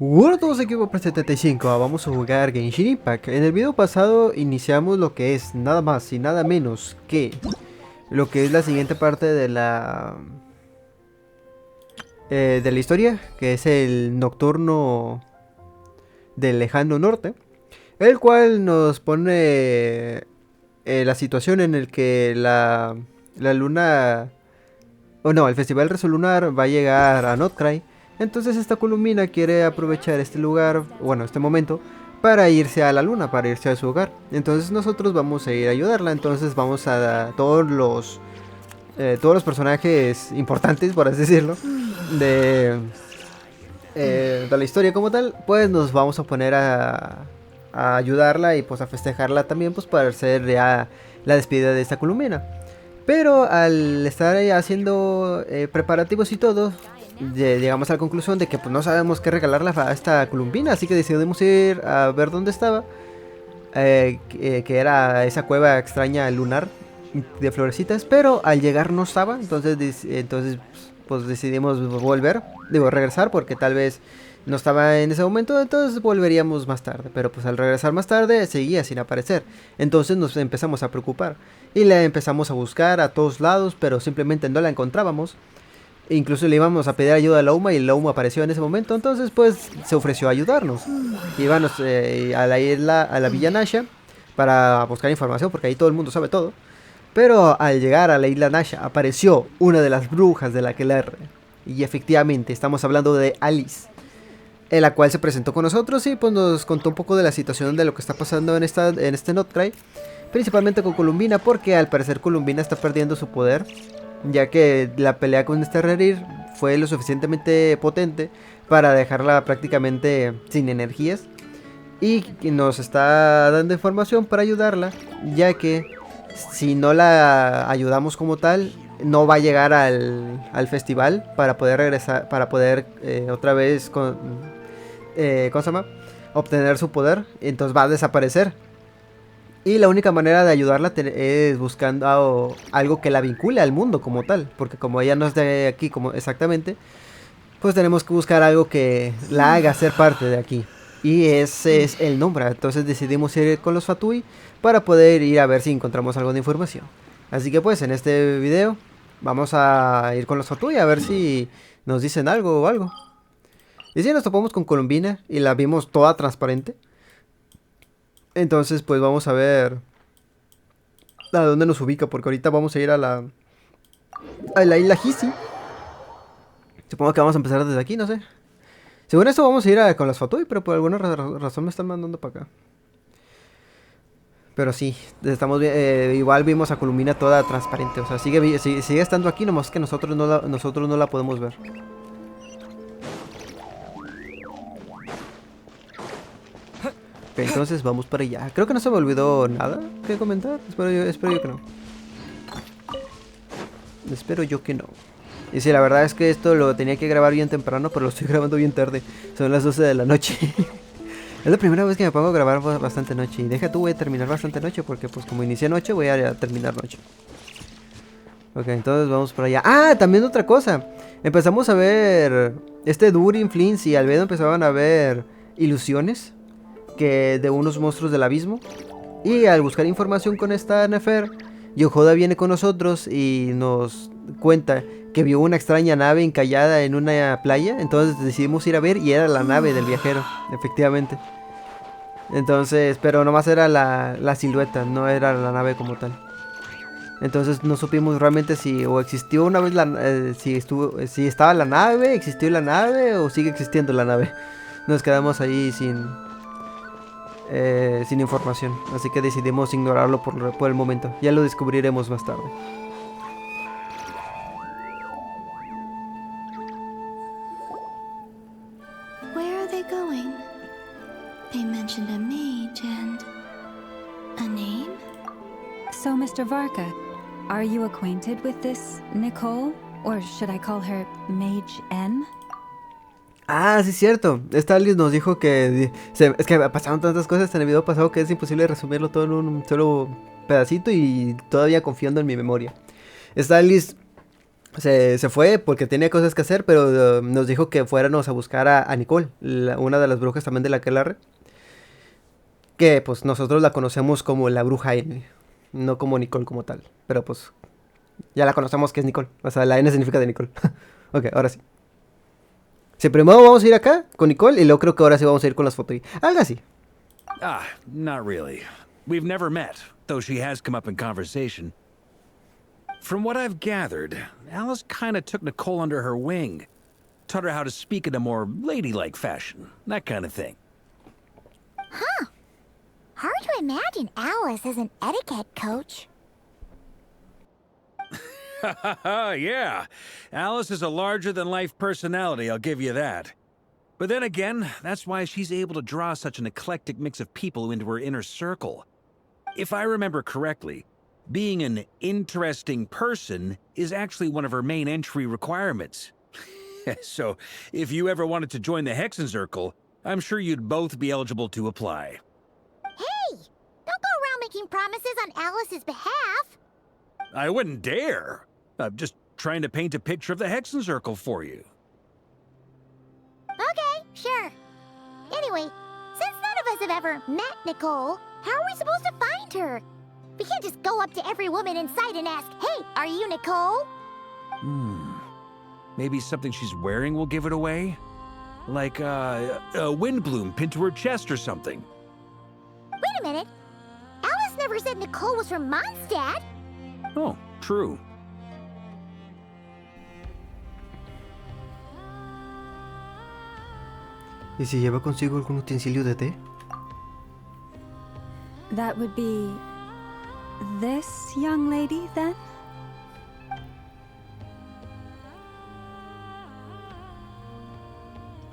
Hola todos, aquí Ep.102, vamos a jugar Genshin Impact. En el video pasado iniciamos lo que es nada más y nada menos que lo que es la siguiente parte de la historia, que es el nocturno del lejano norte, el cual nos pone la situación en el que la luna, o no, el festival resolunar va a llegar a Notcry. Entonces esta Columbina quiere aprovechar este lugar, bueno, este momento, para irse a la luna, para irse a su hogar. Entonces nosotros vamos a ir a ayudarla. Entonces vamos a todos los personajes importantes, por así decirlo, de, de la historia como tal, pues nos vamos a poner a ayudarla y pues a festejarla también, pues para hacer ya la despedida de esta Columbina. Pero al estar ahí haciendo preparativos y todo, llegamos a la conclusión de que pues no sabemos qué regalarle a esta Columbina, así que decidimos ir a ver dónde estaba, que era esa cueva extraña lunar de florecitas, pero al llegar no estaba, entonces pues decidimos regresar porque tal vez no estaba en ese momento, entonces volveríamos más tarde, pero pues al regresar más tarde seguía sin aparecer, entonces nos empezamos a preocupar y la empezamos a buscar a todos lados, pero simplemente no la encontrábamos. Incluso le íbamos a pedir ayuda a Lauma y Lauma apareció en ese momento, entonces pues se ofreció a ayudarnos. Íbamos a la isla, a la Villa Nasha, para buscar información, porque ahí todo el mundo sabe todo. Pero al llegar a la isla Nasha apareció una de las brujas del Aquelarre. Y efectivamente estamos hablando de Alice, en la cual se presentó con nosotros y pues nos contó un poco de la situación de lo que está pasando en este Notcry. Principalmente con Columbina, porque al parecer Columbina está perdiendo su poder, ya que la pelea con este Rerir fue lo suficientemente potente para dejarla prácticamente sin energías. Y nos está dando información para ayudarla, ya que si no la ayudamos como tal, no va a llegar al festival para poder regresar, para poder otra vez ¿cómo se llama? Obtener su poder. Entonces va a desaparecer. Y la única manera de ayudarla es buscando algo que la vincule al mundo como tal. Porque como ella no es de aquí como exactamente, pues tenemos que buscar algo que la haga ser parte de aquí. Y ese es el nombre. Entonces decidimos ir con los Fatui para poder ir a ver si encontramos algo de información. Así que pues en este video vamos a ir con los Fatui a ver si nos dicen algo o algo. Y si nos topamos con Columbina y la vimos toda transparente, entonces pues vamos a ver a dónde nos ubica, porque ahorita vamos a ir a la isla Hisi. Supongo que vamos a empezar desde aquí, no sé. Según esto vamos a ir con las Fatui, pero por alguna razón me están mandando para acá. Pero sí, estamos igual vimos a Columbina toda transparente, o sea, sigue estando aquí, nomás que nosotros no la podemos ver. Ok, entonces vamos para allá. Creo que no se me olvidó nada que comentar. Espero yo que no. Espero yo que no. Y sí, la verdad es que esto lo tenía que grabar bien temprano, pero lo estoy grabando bien tarde. Son las 12 de la noche. Es la primera vez que me pongo a grabar bastante noche. Y deja tú, voy a terminar bastante noche, porque pues como inicié noche, voy a terminar noche. Ok, entonces vamos por allá. Ah, también otra cosa. Empezamos a ver Durin, Flins y Albedo empezaban a ver ilusiones que de unos monstruos del abismo. Y al buscar información con esta Nefer, Yohoda viene con nosotros y nos cuenta que vio una extraña nave encallada en una playa. Entonces decidimos ir a ver y era la nave del viajero, efectivamente. Entonces, pero nomás era la silueta, no era la nave como tal. Entonces no supimos realmente si o existió una vez si estaba la nave, existió la nave o sigue existiendo la nave. Nos quedamos ahí sin información, así que decidimos ignorarlo por el momento. Ya lo descubriremos más tarde. Where are they going? They mentioned a mage and a name? So, Mr. Varka, are you acquainted with this Nicole? Or should I call her Mage N? Ah, sí es cierto. Esta Alice nos dijo que es que pasaron tantas cosas en el video pasado que es imposible resumirlo todo en un solo pedacito y todavía confiando en mi memoria. Esta Alice se fue porque tenía cosas que hacer, pero nos dijo que fuéramos a buscar a Nicole, una de las brujas también del Aquelarre. Que pues nosotros la conocemos como la bruja N, no como Nicole como tal. Pero pues ya la conocemos que es Nicole. O sea, la N significa de Nicole. Ok, ahora sí. Si primero vamos a ir acá con Nicole y luego creo que ahora sí vamos a ir con las fotos. Algo así. Ah, not really. We've never met, though she has come up in conversation. From what I've gathered, Alice kinda took Nicole under her wing. Taught her how to speak in a more ladylike fashion, that kind of thing. Hard to imagine Alice as an etiquette coach. Yeah, Alice is a larger-than-life personality, I'll give you that. But then again, that's why she's able to draw such an eclectic mix of people into her inner circle. If I remember correctly, being an interesting person is actually one of her main entry requirements. So, if you ever wanted to join the Hexenzirkel, I'm sure you'd both be eligible to apply. Hey! Don't go around making promises on Alice's behalf. I wouldn't dare. I'm just trying to paint a picture of the Hexenzirkel for you. Okay, sure. Anyway, since none of us have ever met Nicole, how are we supposed to find her? We can't just go up to every woman in sight and ask, "Hey, are you Nicole?" Maybe something she's wearing will give it away? Like, a windbloom pinned to her chest or something. Wait a minute. Alice never said Nicole was from Mondstadt. Oh, true. ¿Y si lleva consigo algún utensilio de té? That would be this young lady, then?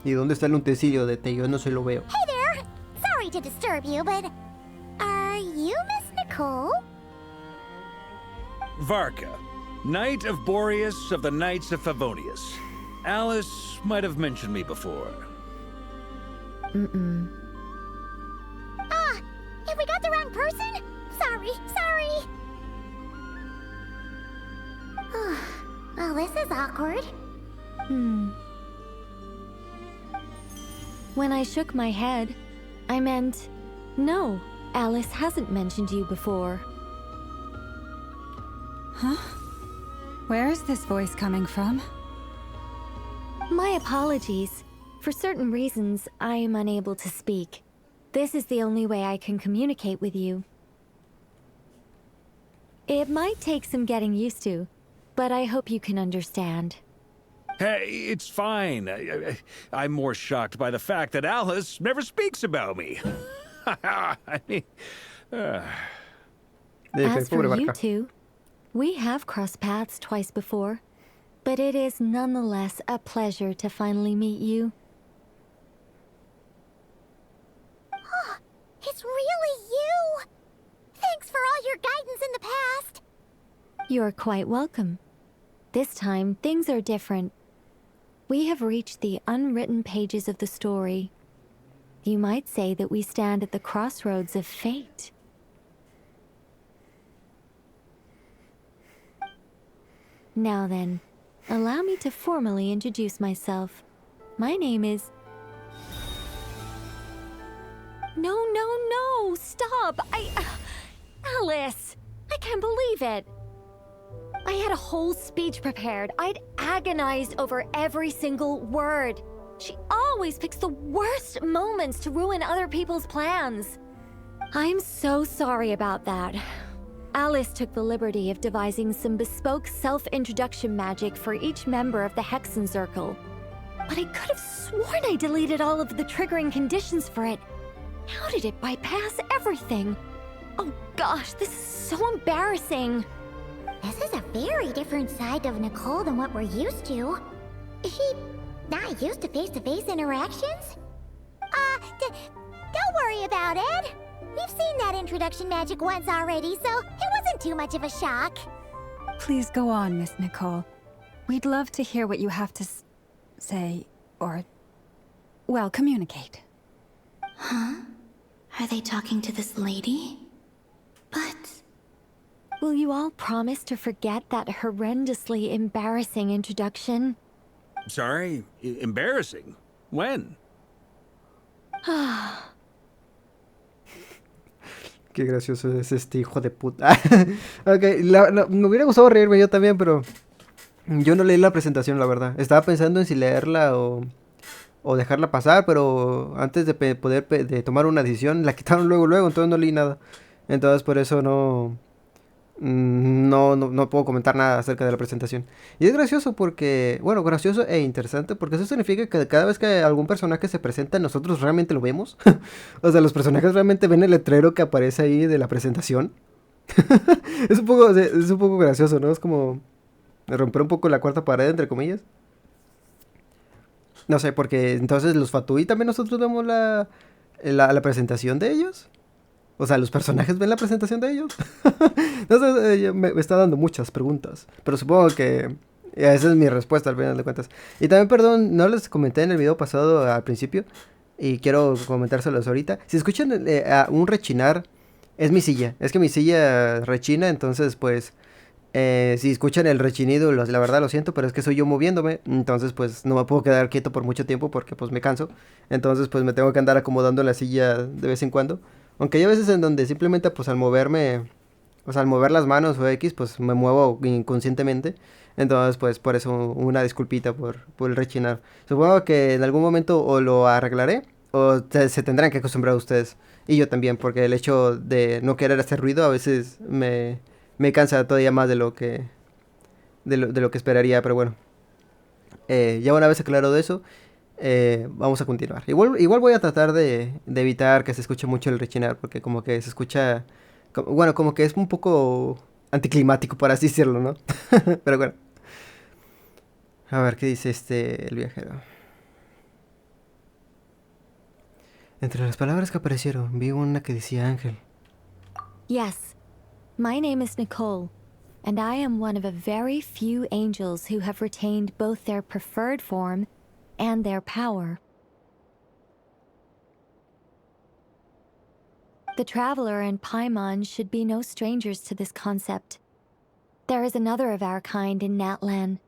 ¿Y dónde está el utensilio de té? Yo no se lo veo. Hey there. Sorry to disturb you, but are you Miss Nicole? Varka, Knight of Boreas of the Knights of Favonius. Alice might have mentioned me before. Have we got the wrong person? Sorry. Well, this is awkward. When I shook my head, I meant, no, Alice hasn't mentioned you before. Huh? Where is this voice coming from? My apologies. For certain reasons, I am unable to speak. This is the only way I can communicate with you. It might take some getting used to, but I hope you can understand. Hey, it's fine. I'm more shocked by the fact that Alice never speaks about me. I mean, As for Pobre you Barca. two, we have crossed paths twice before, but it is nonetheless a pleasure to finally meet you. It's really you! Thanks for all your guidance in the past. You're quite welcome. This time, things are different. We have reached the unwritten pages of the story. You might say that we stand at the crossroads of fate. Now then, allow me to formally introduce myself. My name is... No, stop! Alice! I can't believe it! I had a whole speech prepared. I'd agonized over every single word. She always picks the worst moments to ruin other people's plans. I'm so sorry about that. Alice took the liberty of devising some bespoke self-introduction magic for each member of the Hexenzirkel. But I could have sworn I deleted all of the triggering conditions for it. How did it bypass everything? Oh gosh, this is so embarrassing. This is a very different side of Nicole than what we're used to. Is she not used to face-to-face interactions? Don't worry about it. We've seen that introduction magic once already, so it wasn't too much of a shock. Please go on, Miss Nicole. We'd love to hear what you have to say, or, well, communicate. Huh? Are they talking to this lady? But Will you all promise to forget that horrendously embarrassing introduction? Sorry? Embarrassing? When? Qué gracioso es este hijo de puta. Ok, me hubiera gustado reírme yo también, pero yo no leí la presentación, la verdad. Estaba pensando en si leerla o dejarla pasar, pero antes de poder de tomar una decisión, la quitaron luego, entonces no leí nada. Entonces por eso no puedo comentar nada acerca de la presentación. Y es gracioso porque, bueno, gracioso e interesante porque eso significa que cada vez que algún personaje se presenta, nosotros realmente lo vemos. O sea, los personajes realmente ven el letrero que aparece ahí de la presentación. Es un poco gracioso, ¿no? Es como romper un poco la cuarta pared, entre comillas. No sé, porque entonces los Fatui también nosotros vemos la presentación de ellos. O sea, ¿los personajes ven la presentación de ellos? No sé, me está dando muchas preguntas. Pero supongo que esa es mi respuesta al final de cuentas. Y también, perdón, no les comenté en el video pasado al principio. Y quiero comentárselos ahorita. Si escuchan un rechinar, es mi silla. Es que mi silla rechina, entonces pues... si escuchan el rechinido, la verdad lo siento, pero es que soy yo moviéndome. Entonces pues no me puedo quedar quieto por mucho tiempo porque pues me canso. Entonces pues me tengo que andar acomodando la silla de vez en cuando. Aunque hay veces en donde simplemente pues al moverme, o sea, al mover las manos o X, pues me muevo inconscientemente. Entonces pues por eso una disculpita por el rechinar. Supongo que en algún momento o lo arreglaré o se tendrán que acostumbrar ustedes. Y yo también, porque el hecho de no querer hacer ruido a veces me cansa todavía más de lo que esperaría, pero bueno. Ya una vez aclarado eso, vamos a continuar. Igual voy a tratar de evitar que se escuche mucho el rechinar, porque como que se escucha, bueno, como que es un poco anticlimático, por así decirlo, ¿no? Pero bueno. A ver, ¿qué dice el viajero? Entre las palabras que aparecieron, vi una que decía ángel. Yes. My name is Nicole, and I am one of a very few angels who have retained both their preferred form and their power. The traveler and Paimon should be no strangers to this concept. There is another of our kind in Natlan.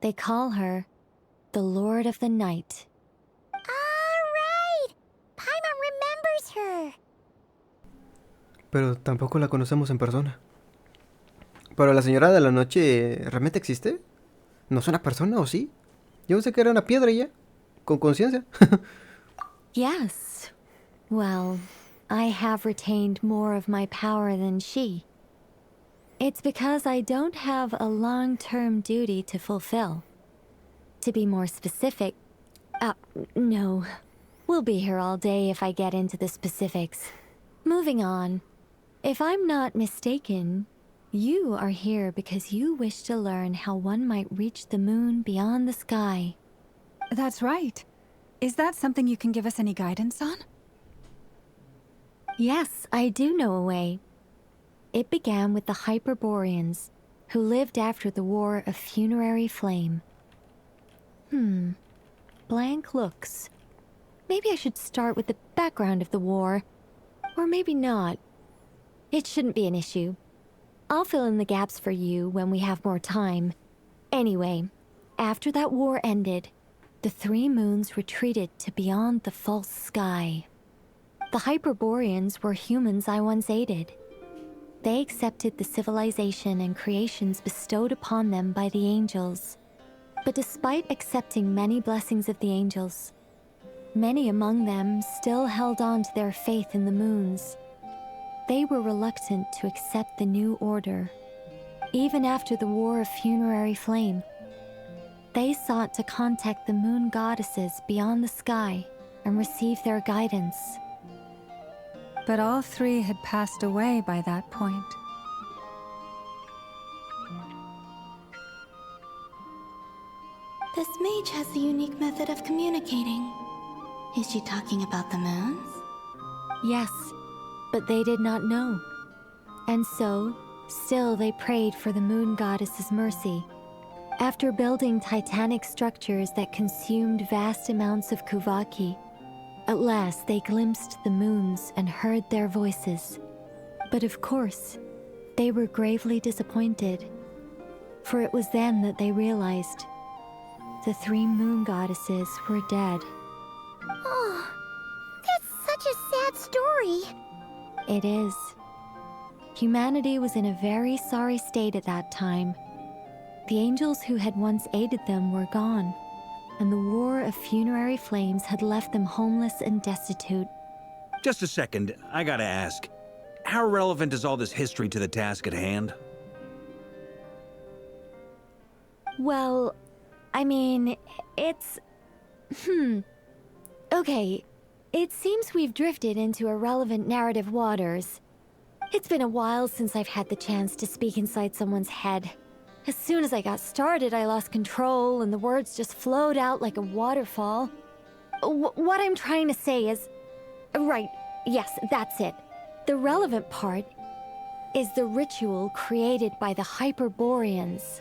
They call her the Lord of the Night. All right! Paimon remembers her. Pero tampoco la conocemos en persona. ¿Pero la señora de la noche realmente existe? ¿No es una persona o sí? Yo pensé que era una piedra ya, con conciencia. Yes. Well, I have retained more of my power than she. It's because I don't have a long-term duty to fulfill. To be more specific... no. We'll be here all day if I get into the specifics. Moving on. If I'm not mistaken, you are here because you wish to learn how one might reach the moon beyond the sky. That's right. Is that something you can give us any guidance on? Yes, I do know a way. It began with the Hyperboreans, who lived after the War of Funerary Flame. Blank looks. Maybe I should start with the background of the war. Or maybe not. It shouldn't be an issue. I'll fill in the gaps for you when we have more time. Anyway, after that war ended, the three moons retreated to beyond the false sky. The Hyperboreans were humans I once aided. They accepted the civilization and creations bestowed upon them by the angels. But despite accepting many blessings of the angels, many among them still held on to their faith in the moons. They were reluctant to accept the new order. Even after the War of Funerary Flame, they sought to contact the moon goddesses beyond the sky and receive their guidance. But all three had passed away by that point. This mage has a unique method of communicating. Is she talking about the moons? Yes, but they did not know. And so, still they prayed for the moon goddess's mercy. After building titanic structures that consumed vast amounts of Kuvaki, at last they glimpsed the moons and heard their voices. But of course, They were gravely disappointed, for it was then that they realized the 3 moon goddesses were dead. Oh, that's such a sad story. It is. Humanity was in a very sorry state at that time. The angels who had once aided them were gone, and the war of funerary flames had left them homeless and destitute. Just a second, I gotta ask. How relevant is all this history to the task at hand? Well, I mean, it's... Okay, it seems we've drifted into irrelevant narrative waters. It's been a while since I've had the chance to speak inside someone's head. As soon as I got started, I lost control and the words just flowed out like a waterfall. What I'm trying to say is... Right, yes, that's it. The relevant part is the ritual created by the Hyperboreans.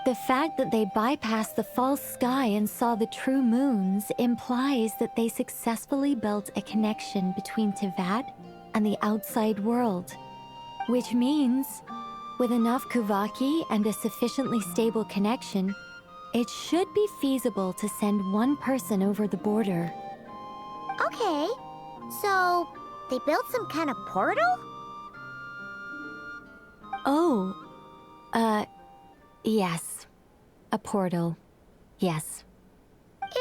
The fact that they bypassed the false sky and saw the true moons implies that they successfully built a connection between Teyvat and the outside world. Which means, with enough Kuvaki and a sufficiently stable connection, it should be feasible to send one person over the border. Okay, so they built some kind of portal? Oh, yes. A portal. Yes.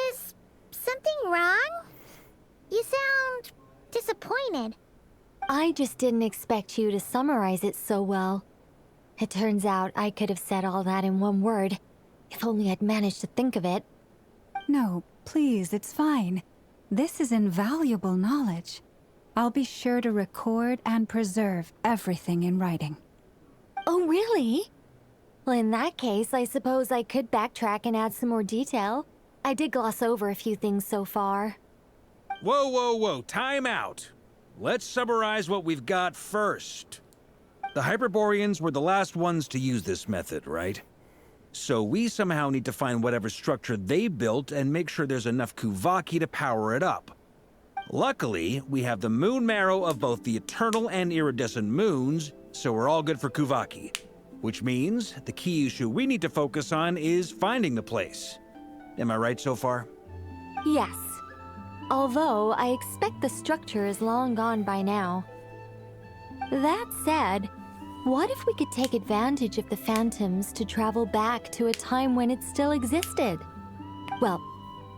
Is something wrong? You sound disappointed. I just didn't expect you to summarize it so well. It turns out I could have said all that in one word, if only I'd managed to think of it. No, please, it's fine. This is invaluable knowledge. I'll be sure to record and preserve everything in writing. Oh, really? Well, in that case, I suppose I could backtrack and add some more detail. I did gloss over a few things so far. Whoa, time out. Let's summarize what we've got first. The Hyperboreans were the last ones to use this method, right? So we somehow need to find whatever structure they built and make sure there's enough Kuvaki to power it up. Luckily, we have the moon marrow of both the eternal and iridescent moons, so we're all good for Kuvaki. Which means the key issue we need to focus on is finding the place. Am I right so far? Yes. Although, I expect the structure is long gone by now. That said, what if we could take advantage of the phantoms to travel back to a time when it still existed? Well,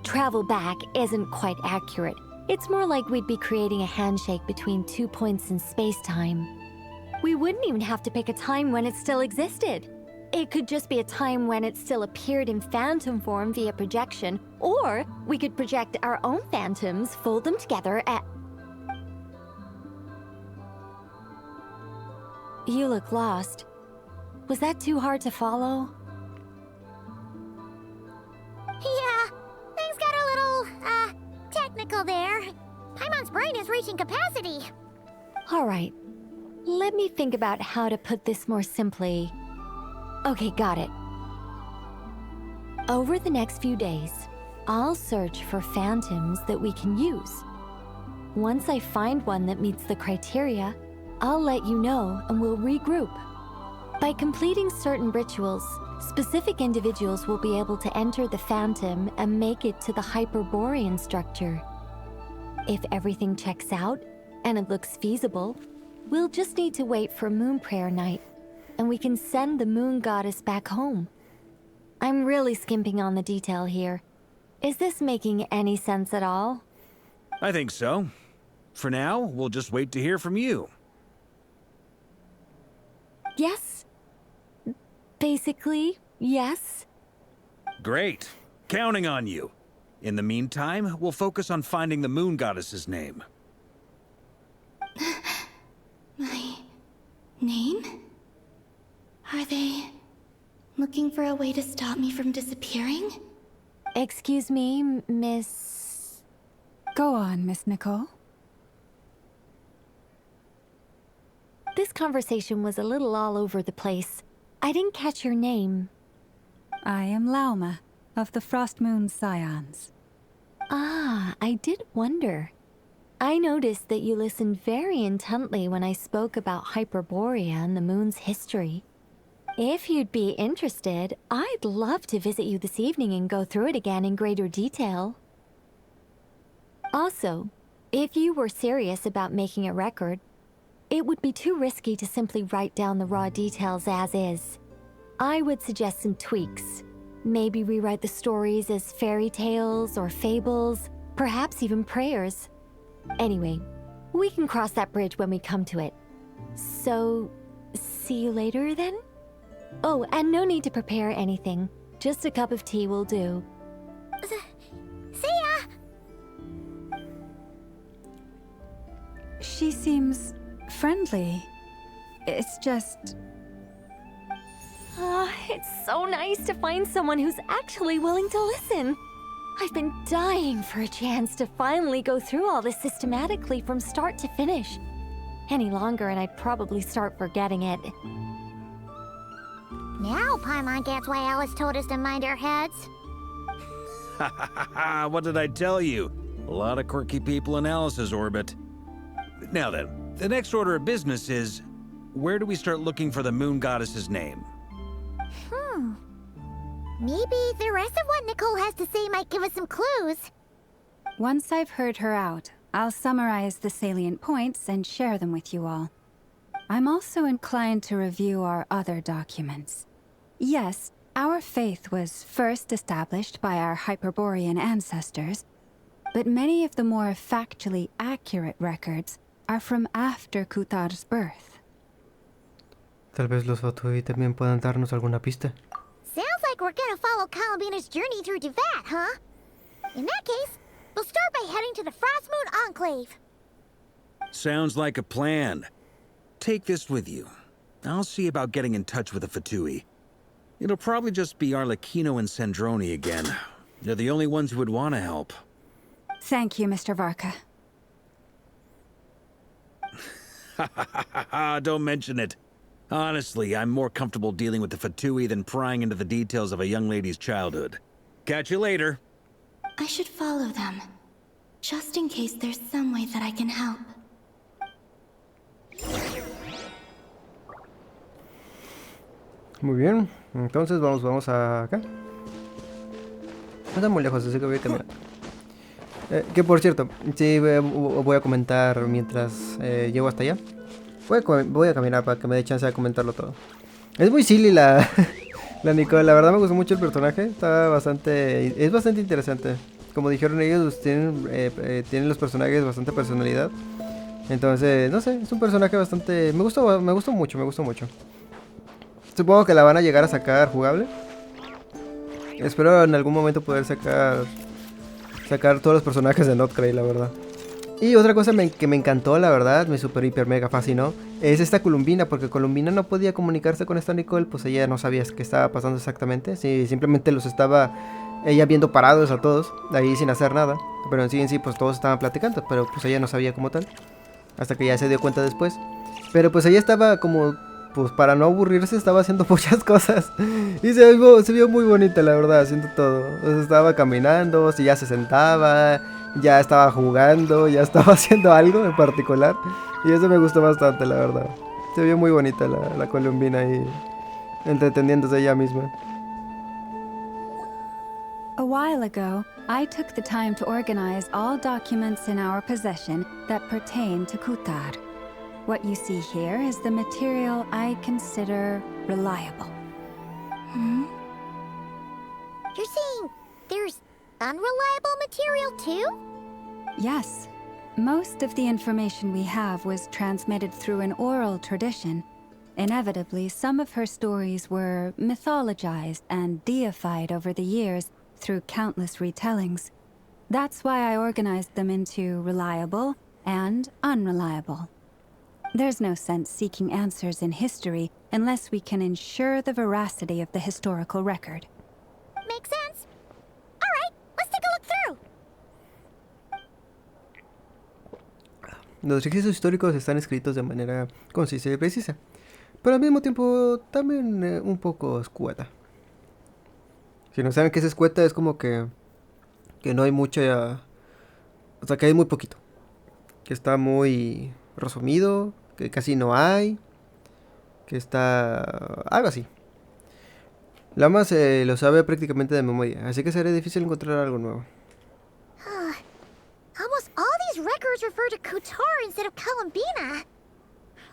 travel back isn't quite accurate. It's more like we'd be creating a handshake between 2 points in space-time. We wouldn't even have to pick a time when it still existed. It could just be a time when it still appeared in phantom form via projection, or we could project our own phantoms, fold them together at... You look lost. Was that too hard to follow? Yeah, things got a little, technical there. Paimon's brain is reaching capacity. All right. Let me think about how to put this more simply. Okay, got it. Over the next few days, I'll search for phantoms that we can use. Once I find one that meets the criteria, I'll let you know and we'll regroup. By completing certain rituals, specific individuals will be able to enter the phantom and make it to the Hyperborean structure. If everything checks out and it looks feasible, we'll just need to wait for Moon Prayer Night, and we can send the Moon Goddess back home. I'm really skimping on the detail here. Is this making any sense at all? I think so. For now, we'll just wait to hear from you. Yes. Basically, yes. Great. Counting on you. In the meantime, we'll focus on finding the Moon Goddess's name. My name? Are they looking for a way to stop me from disappearing? Excuse me, Miss... Go on, Miss Nicole. This conversation was a little all over the place. I didn't catch your name. I am Lauma, of the Frost Moon Scions. Ah, I did wonder. I noticed that you listened very intently when I spoke about Hyperborea and the moon's history. If you'd be interested, I'd love to visit you this evening and go through it again in greater detail. Also, if you were serious about making a record, it would be too risky to simply write down the raw details as is. I would suggest some tweaks. Maybe rewrite the stories as fairy tales or fables, perhaps even prayers. Anyway, we can cross that bridge when we come to it. So, see you later then? Oh, and no need to prepare anything. Just a cup of tea will do. See ya! She seems friendly. It's just... It's so nice to find someone who's actually willing to listen. I've been dying for a chance to finally go through all this systematically from start to finish. Any longer and I'd probably start forgetting it. Now Paimon gets why Alice told us to mind our heads. What did I tell you? A lot of quirky people in Alice's orbit. Now then, the next order of business is, where do we start looking for the moon goddess's name? Maybe the rest of what Nicole has to say might give us some clues. Once I've heard her out, I'll summarize the salient points and share them with you all. I'm also inclined to review our other documents. Yes, our faith was first established by our Hyperborean ancestors, but many of the more factually accurate records are from after Kutar's birth. Tal vez los Fatui también puedan darnos alguna pista. Sounds like we're gonna follow Columbina's journey through Devat, huh? In that case, we'll start by heading to the Frostmoon Enclave. Sounds like a plan. Take this with you. I'll see about getting in touch with the Fatui. It'll probably just be Arlecchino and Sandroni again. They're the only ones who would want to help. Thank you, Mr. Varka. Don't mention it. Honestly, I'm more comfortable dealing with the Fatui than prying into the details of a young lady's childhood. Catch you later. I should follow them, just in case there's some way that I can help. Muy bien, entonces vamos a acá. No está muy lejos, así que voy a caminar. Que por cierto, sí voy a comentar mientras llego hasta allá. Voy a caminar para que me dé chance de comentarlo todo. Es muy silly la Nicole, la verdad me gustó mucho el personaje. Es bastante interesante. Como dijeron ellos, tienen los personajes bastante personalidad. Entonces, no sé, es un personaje bastante... Me gustó mucho. Supongo que la van a llegar a sacar jugable. Espero en algún momento poder sacar todos los personajes de Notcray, la verdad. Y otra cosa que me encantó, la verdad, me super hiper mega fascinó, es esta Columbina, porque Columbina no podía comunicarse con esta Nicole, pues ella no sabía qué estaba pasando exactamente. Sí, simplemente los estaba ella viendo parados a todos, ahí sin hacer nada. Pero en sí, pues todos estaban platicando, pero pues ella no sabía como tal. Hasta que ya se dio cuenta después. Pero pues ella estaba como... Pues para no aburrirse estaba haciendo muchas cosas. Y se vio muy bonita, la verdad, haciendo todo. O sea, estaba caminando, si ya se sentaba, ya estaba jugando, ya estaba haciendo algo en particular. Y eso me gustó bastante, la verdad. Se vio muy bonita la Columbina ahí, entreteniéndose ella misma. A while ago, I took the time to organize all documents in our possession that pertain to Kutar. What you see here is the material I consider reliable. You're saying there's unreliable material too? Yes. Most of the information we have was transmitted through an oral tradition. Inevitably, some of her stories were mythologized and deified over the years through countless retellings. That's why I organized them into reliable and unreliable. There's no sense seeking answers in history unless we can ensure the veracity of the historical record. Makes sense. Alright, let's take a look through. Los registros históricos están escritos de manera concisa y precisa, pero al mismo tiempo también un poco escueta. Si no saben qué es escueta, es como que no hay mucha... O sea, que hay muy poquito. que está muy resumido, que casi no hay, que está algo así. Lama se lo sabe prácticamente de memoria, así que será difícil encontrar algo nuevo. Almost all these records refer to Kutar instead of Columbina.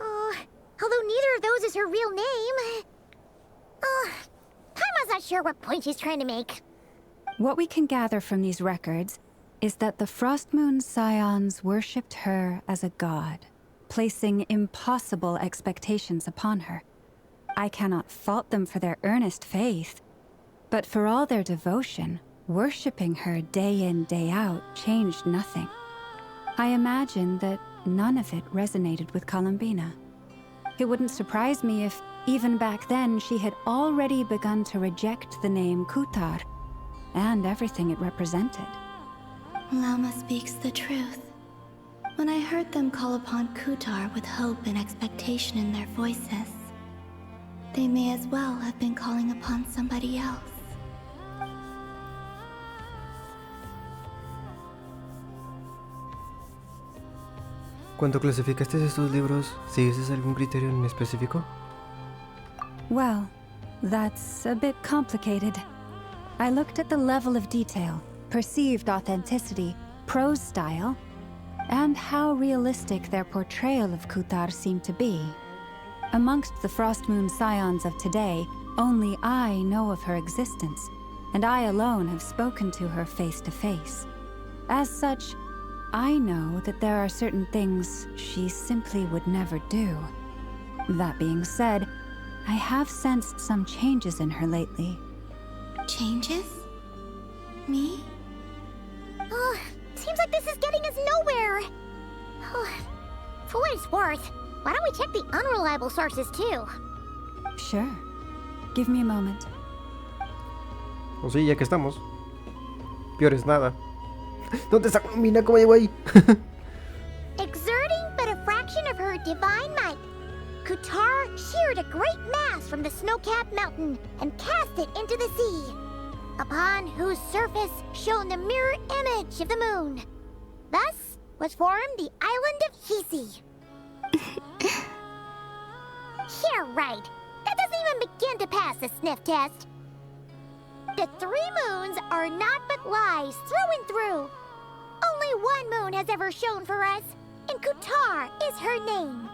Although neither of those is her real name. Paimon's not sure what point she's trying to make. What we can gather from these records is that the Frost Moon Scions worshipped her as a god, placing impossible expectations upon her. I cannot fault them for their earnest faith, but for all their devotion, worshipping her day in, day out changed nothing. I imagine that none of it resonated with Columbina. It wouldn't surprise me if, even back then, she had already begun to reject the name Kutar and everything it represented. Lama speaks the truth. When I heard them call upon Kutar with hope and expectation in their voices, they may as well have been calling upon somebody else. Cuando clasificaste estos libros, ¿sigues algún criterio en específico? Well, that's a bit complicated. I looked at the level of detail, perceived authenticity, prose style, and how realistic their portrayal of Kutar seemed to be. Amongst the Frost Moon Scions of today, only I know of her existence, and I alone have spoken to her face to face. As such, I know that there are certain things she simply would never do. That being said, I have sensed some changes in her lately. Changes? Me? Seems like this is getting us nowhere. For what it's worth, why don't we check the unreliable sources too? Sure. Give me a moment. O sí, ya que estamos. Peor es nada. ¿Dónde está Columbina? ¿Cómo llegó ahí? Exerting but a fraction of her divine might, Kutar sheared a great mass from the snow-capped mountain and cast it into the sea, upon whose surface shone the mirror image of the moon. Thus was formed the island of Hisi. Yeah, right. That doesn't even begin to pass the sniff test. The 3 moons are naught but lies through and through. Only one moon has ever shone for us, and Kutar is her name.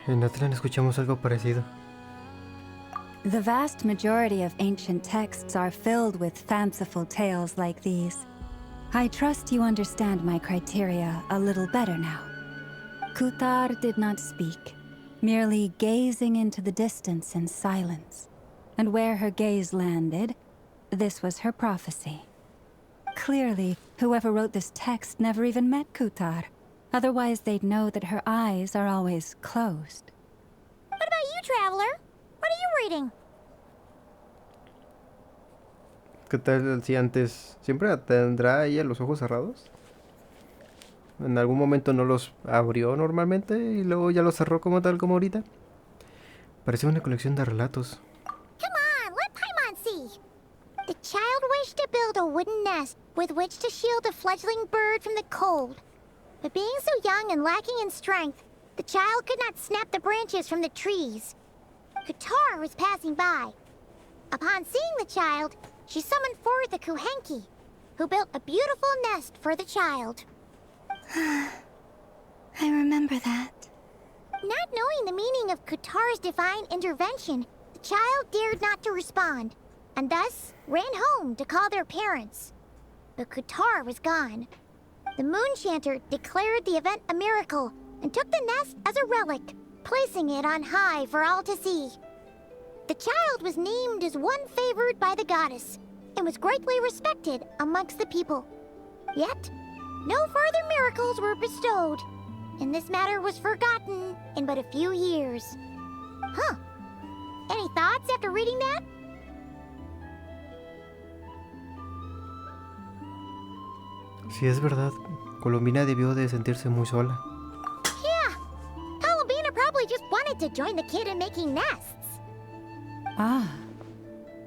En Atlan escuchamos algo parecido. The vast majority of ancient texts are filled with fanciful tales like these. I trust you understand my criteria a little better now. Kutar did not speak, merely gazing into the distance in silence. And where her gaze landed, this was her prophecy. Clearly, whoever wrote this text never even met Kutar. Otherwise, they'd know that her eyes are always closed. What about you, traveler? What are you reading? ¿Qué tal si antes siempre tendrá ella los ojos cerrados? En algún momento no los abrió normalmente y luego ya los cerró como tal como ahorita. Parece una colección de relatos. Come on, let Paimon see. The child wished to build a wooden nest with which to shield a fledgling bird from the cold. But being so young and lacking in strength, the child could not snap the branches from the trees. Kutar was passing by. Upon seeing the child, she summoned forth a Kuhenki, who built a beautiful nest for the child. I remember that. Not knowing the meaning of Kutar's divine intervention, the child dared not to respond, and thus ran home to call their parents. But Kutar was gone. The Moon-Chanter declared the event a miracle and took the nest as a relic, placing it on high for all to see. The child was named as one favored by the goddess, and was greatly respected amongst the people. Yet, no further miracles were bestowed, and this matter was forgotten in but a few years. Huh. Any thoughts after reading that? Si es verdad, Columbina debió de sentirse muy sola. Yeah. Columbina probably just wanted to join the kid in making nests. Ah.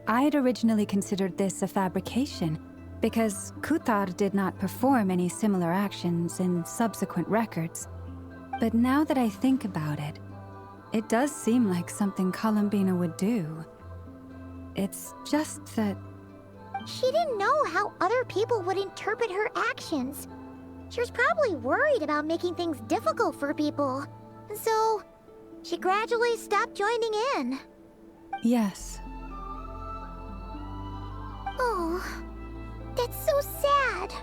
I'd originally considered this a fabrication, because Kutar did not perform any similar actions in subsequent records. But now that I think about it, it does seem like something Columbina would do. It's just that... She didn't know how other people would interpret her actions. She was probably worried about making things difficult for people. And so, she gradually stopped joining in. Yes. Oh, that's so sad.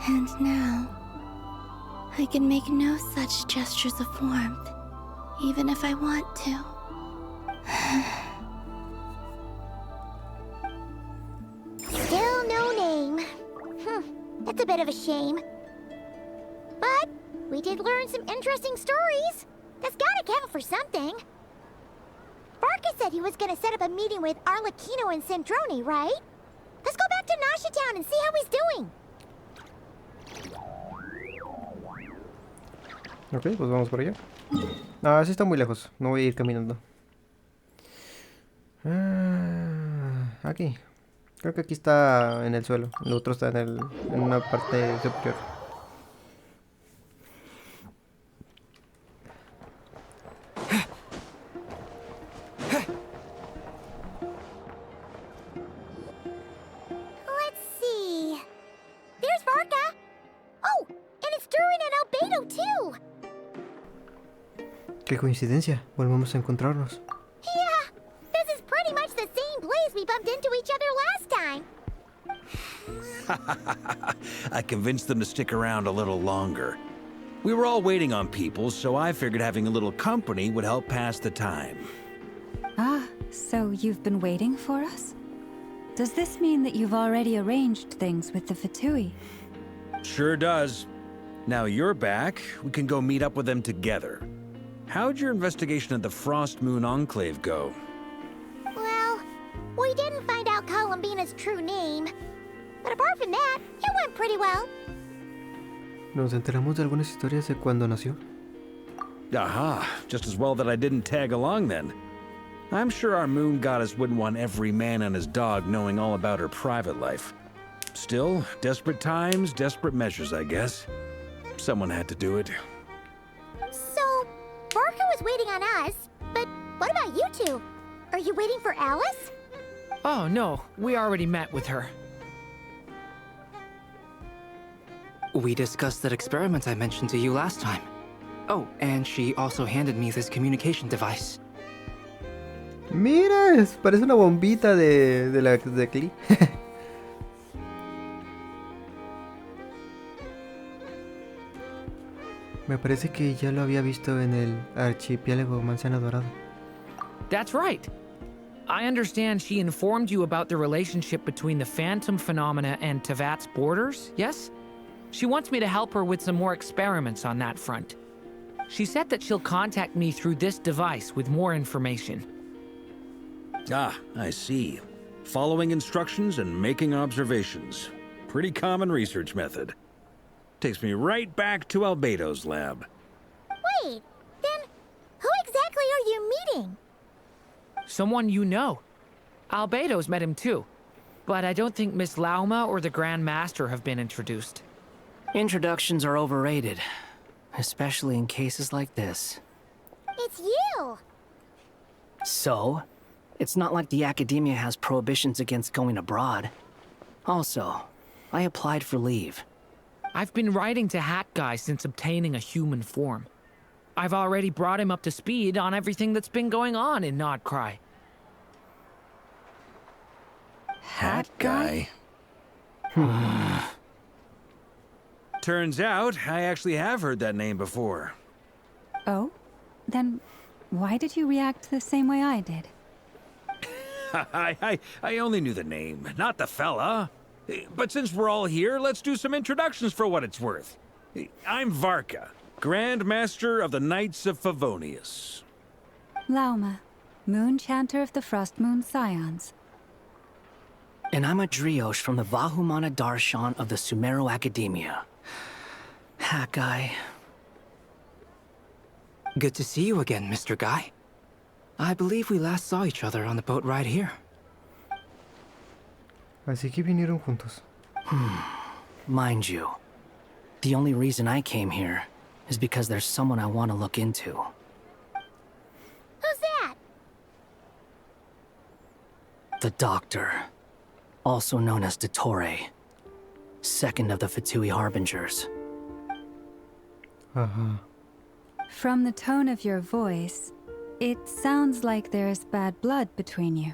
And now, I can make no such gestures of warmth, even if I want to. Still no name. That's a bit of a shame. But we did learn some interesting stories. That's gotta count for something. Barca said he was gonna set up a meeting with Arlecchino and Centrone, right? Let's go back to Nasha Town and see how he's doing. Ok, pues vamos por allá. Ah, sí está muy lejos. No voy a ir caminando. Aquí. Creo que aquí está en el suelo. El otro está en una parte superior. Let's see. There's Barca. Oh, and it's Durin and Albedo too. Qué coincidencia. Volvemos a encontrarnos. Yeah, this is pretty much the same place we bumped into each other last time. I convinced them to stick around a little longer. We were all waiting on people, so I figured having a little company would help pass the time. Ah, so you've been waiting for us? Does this mean that you've already arranged things with the Fatui? Sure does. Now you're back, we can go meet up with them together. How'd your investigation at the Frost Moon Enclave go? Well, we didn't find out Columbina's true name. But apart from that, it went pretty well. Nos enteramos de algunas historias de cuando nació. Aha, just as well that I didn't tag along then. I'm sure our moon goddess wouldn't want every man and his dog knowing all about her private life. Still, desperate times, desperate measures, I guess. Someone had to do it. So, Barca was waiting on us, but what about you two? Are you waiting for Alice? Oh, no. We already met with her. We discussed that experiment I mentioned to you last time. Oh, and she also handed me this communication device. Mira, parece una bombita de Klee. Me parece que ya lo había visto en el archipiélago Manzana Dorada. That's right. I understand she informed you about the relationship between the phantom phenomena and Tevat's borders, yes? She wants me to help her with some more experiments on that front. She said that she'll contact me through this device with more information. Ah, I see. Following instructions and making observations. Pretty common research method. Takes me right back to Albedo's lab. Wait, then who exactly are you meeting? Someone you know. Albedo's met him too. But I don't think Miss Lauma or the Grand Master have been introduced. Introductions are overrated, especially in cases like this. It's you! So, it's not like the academia has prohibitions against going abroad. Also, I applied for leave. I've been writing to Hat Guy since obtaining a human form. I've already brought him up to speed on everything that's been going on in Nodcry. Hat guy? Turns out, I actually have heard that name before. Oh? Then why did you react the same way I did? I only knew the name, not the fella. But since we're all here, let's do some introductions for what it's worth. I'm Varka, Grand Master of the Knights of Favonius. Lauma, Moon Chanter of the Frost Moon Scions. And I'm a Driosh from the Vahumana Darshan of the Sumero Academia. Hat Guy. Good to see you again, Mr. Guy. I believe we last saw each other on the boat ride here. Así que vinieron juntos. Mind you, the only reason I came here is because there's someone I want to look into. Who's that? The Doctor, also known as Dottore, second of the Fatui Harbingers. Ajá. From the tone of your voice, it sounds like there's bad blood between you.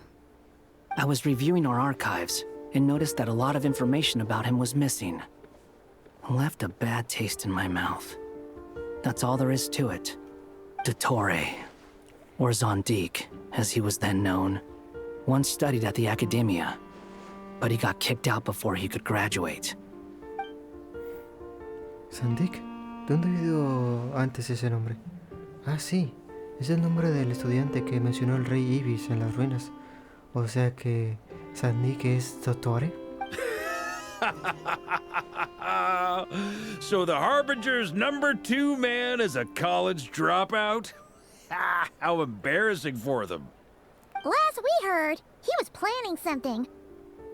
I was reviewing our archives and noticed that a lot of information about him was missing. Left a bad taste in my mouth. That's all there is to it. Dottore, or Zondik, as he was then known, once studied at the Academia, but he got kicked out before he could graduate. ¿Sandik? ¿Dónde he oído antes ese nombre? Ah, sí. Es el nombre del estudiante que mencionó el rey Ibis en las ruinas. O sea que Sandik es Dottore. So the Harbinger's #2 man is a college dropout? How embarrassing for them. Last we heard, he was planning something.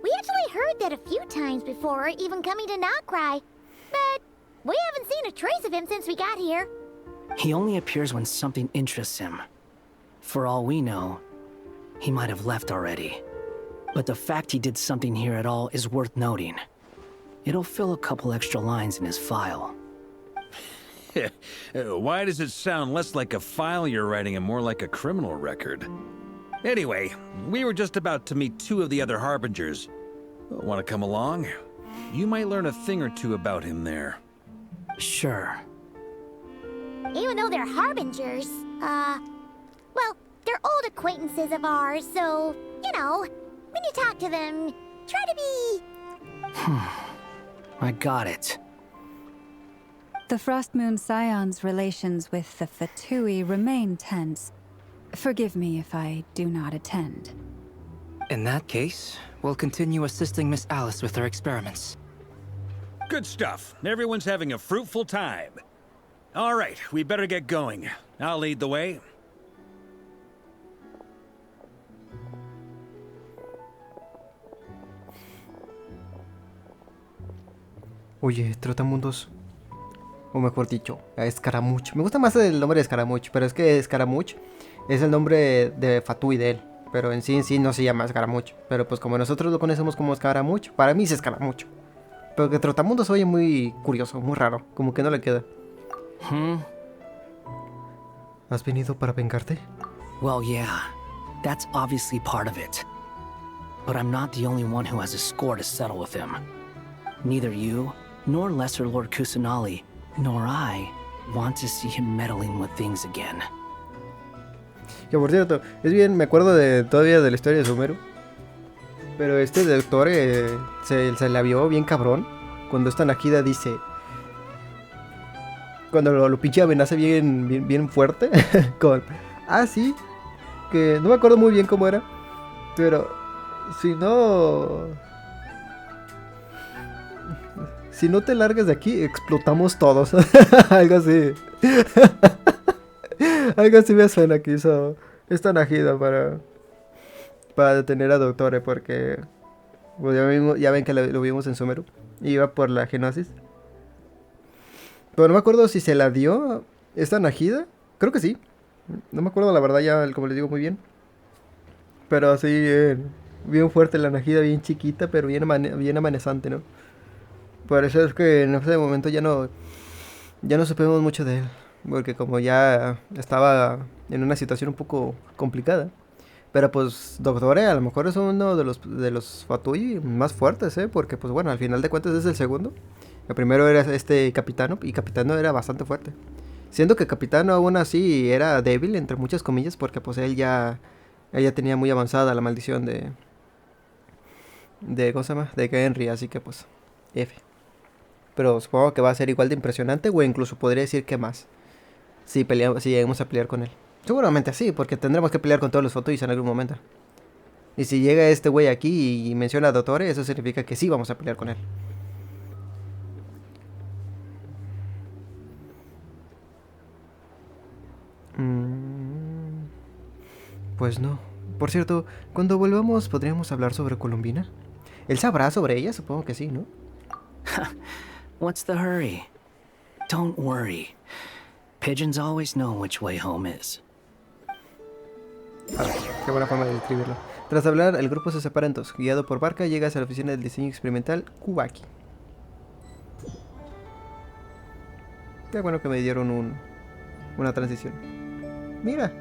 We actually heard that a few times before, even coming to Knockcry. But we haven't seen a trace of him since we got here. He only appears when something interests him. For all we know, he might have left already. But the fact he did something here at all is worth noting. It'll fill a couple extra lines in his file. Why does it sound less like a file you're writing and more like a criminal record? Anyway, we were just about to meet 2 of the other Harbingers. Want to come along? You might learn a thing or two about him there. Sure. Even though they're Harbingers, well, they're old acquaintances of ours, so, you know, when you talk to them, try to be... I got it. The Frostmoon Scion's relations with the Fatui remain tense. Forgive me if I do not attend. In that case, we'll continue assisting Miss Alice with her experiments. Good stuff. Everyone's having a fruitful time. All right, we better get going. I'll lead the way. Oye, Trotamundos. O mejor dicho, Escaramuch. Me gusta más el nombre de Escaramuch, pero es que Escaramuch es el nombre de Fatui de él. Pero en sí no se llama Escaramuch. Pero pues como nosotros lo conocemos como Escaramuch, para mí es Escaramuch. Pero que Trotamundos oye muy curioso, muy raro. Como que no le queda. ¿Has venido para vengarte? Well, yeah. That's obviously part of it. But I'm not the only one who has a score to settle with him. Neither you, nor Lesser Lord Kusanali, nor I want to see him meddling with things again. Que por cierto, es bien, me acuerdo todavía de la historia de Sumeru. Pero este doctor se la vio bien cabrón. Cuando esta Najida dice... Cuando lo pinche amenaza bien fuerte. Con... Ah, sí. Que no me acuerdo muy bien cómo era. Pero... Si no te largas de aquí, explotamos todos. Algo así. Algo así me suena que hizo esta Najida para detener a Dottore. Porque pues ya ven que lo vimos en Sumeru. Iba por la genosis. Pero no me acuerdo si se la dio esta Najida. Creo que sí. No me acuerdo la verdad ya, como les digo, muy bien. Pero así bien fuerte la Najida, bien chiquita, pero bien amenazante, ¿no? Por eso es que en ese momento ya no supimos mucho de él. Porque como ya estaba en una situación un poco complicada. Pero pues Dottore a lo mejor es uno de los Fatui más fuertes, ¿eh? Porque pues bueno, al final de cuentas es el segundo. El primero era este Capitano, y Capitano era bastante fuerte. Siendo que Capitano aún así era débil, entre muchas comillas, porque pues él ya tenía muy avanzada la maldición de ¿cómo se llama? De Henry, así que pues F. Pero supongo que va a ser igual de impresionante, o incluso podría decir que más. Si llegamos a pelear con él. Seguramente así, porque tendremos que pelear con todos los Fatuis en algún momento. Y si llega este güey aquí y menciona a Dottore, eso significa que sí vamos a pelear con él. Pues no. Por cierto, cuando volvamos, ¿podríamos hablar sobre Columbina? ¿Él sabrá sobre ella? Supongo que sí, ¿no? What's the hurry? Don't worry. Pigeons always know which way home is. Qué buena forma de describirlo. Tras hablar, el grupo se separa en dos. Guiado por Barca, llegas a la oficina del diseño experimental Aquí. Qué bueno que me dieron una transición. Mira,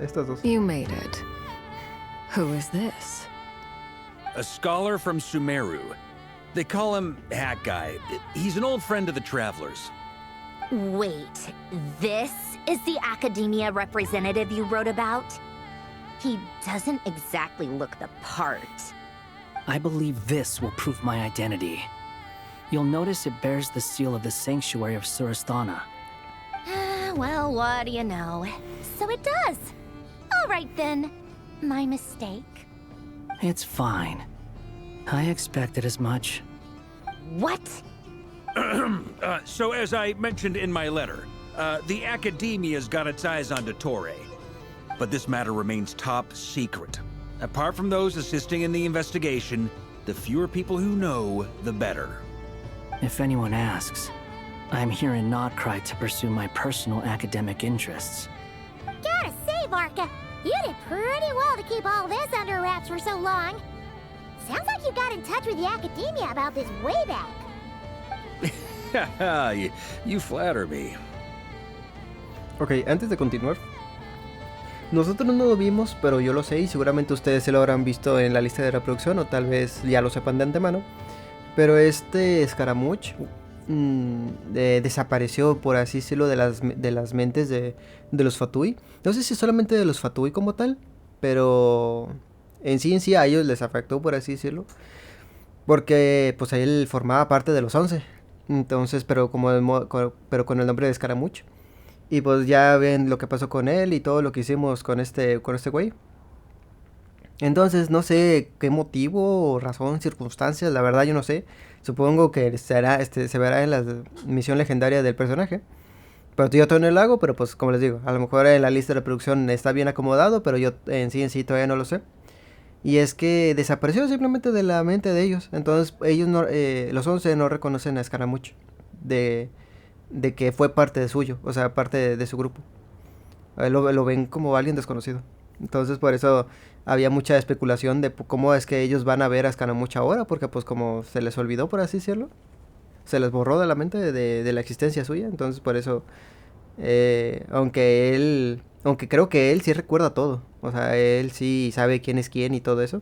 estos dos. You made it. Who is this? A scholar from Sumeru. They call him Hat Guy. He's an old friend of the Travelers. Wait, this is the academia representative you wrote about? He doesn't exactly look the part. I believe this will prove my identity. You'll notice it bears the seal of the Sanctuary of Surasthana. Well, what do you know? So it does. All right then. My mistake. It's fine. I expected as much. What? So as I mentioned in my letter, the Academia's got its eyes on Dottore. But this matter remains top secret. Apart from those assisting in the investigation, the fewer people who know, the better. If anyone asks, I'm here in Notcry to pursue my personal academic interests. Gotta say, Barca, you did pretty well to keep all this under wraps for so long. Sounds like you got in touch with the academia about this way back. you flatter me. Ok, antes de continuar, nosotros no lo vimos, pero yo lo sé y seguramente ustedes se lo habrán visto en la lista de reproducción o tal vez ya lo sepan de antemano. Pero este Scaramouche desapareció, por así decirlo, de las mentes de los Fatui. No sé si solamente de los Fatui como tal, pero en sí a ellos les afectó, por así decirlo. Porque pues él formaba parte de los 11. Entonces, pero con el nombre de Scaramouche. Y pues ya ven lo que pasó con él y todo lo que hicimos con este güey. Entonces no sé qué motivo, razón, circunstancias, la verdad yo no sé. Supongo que se verá en la misión legendaria del personaje. Pero yo todavía no lo hago, pero pues como les digo, a lo mejor en la lista de reproducción está bien acomodado, pero yo en sí todavía no lo sé. Y es que desapareció simplemente de la mente de ellos. Entonces ellos no, los 11 no reconocen a Scaramouche de que fue parte de suyo, o sea, parte de su grupo. Lo ven como alguien desconocido. Entonces por eso había mucha especulación de cómo es que ellos van a ver a Scaramouche ahora, porque pues como se les olvidó, por así decirlo, se les borró de la mente de la existencia suya. Entonces por eso, aunque creo que él sí recuerda todo, o sea, él sí sabe quién es quién y todo eso,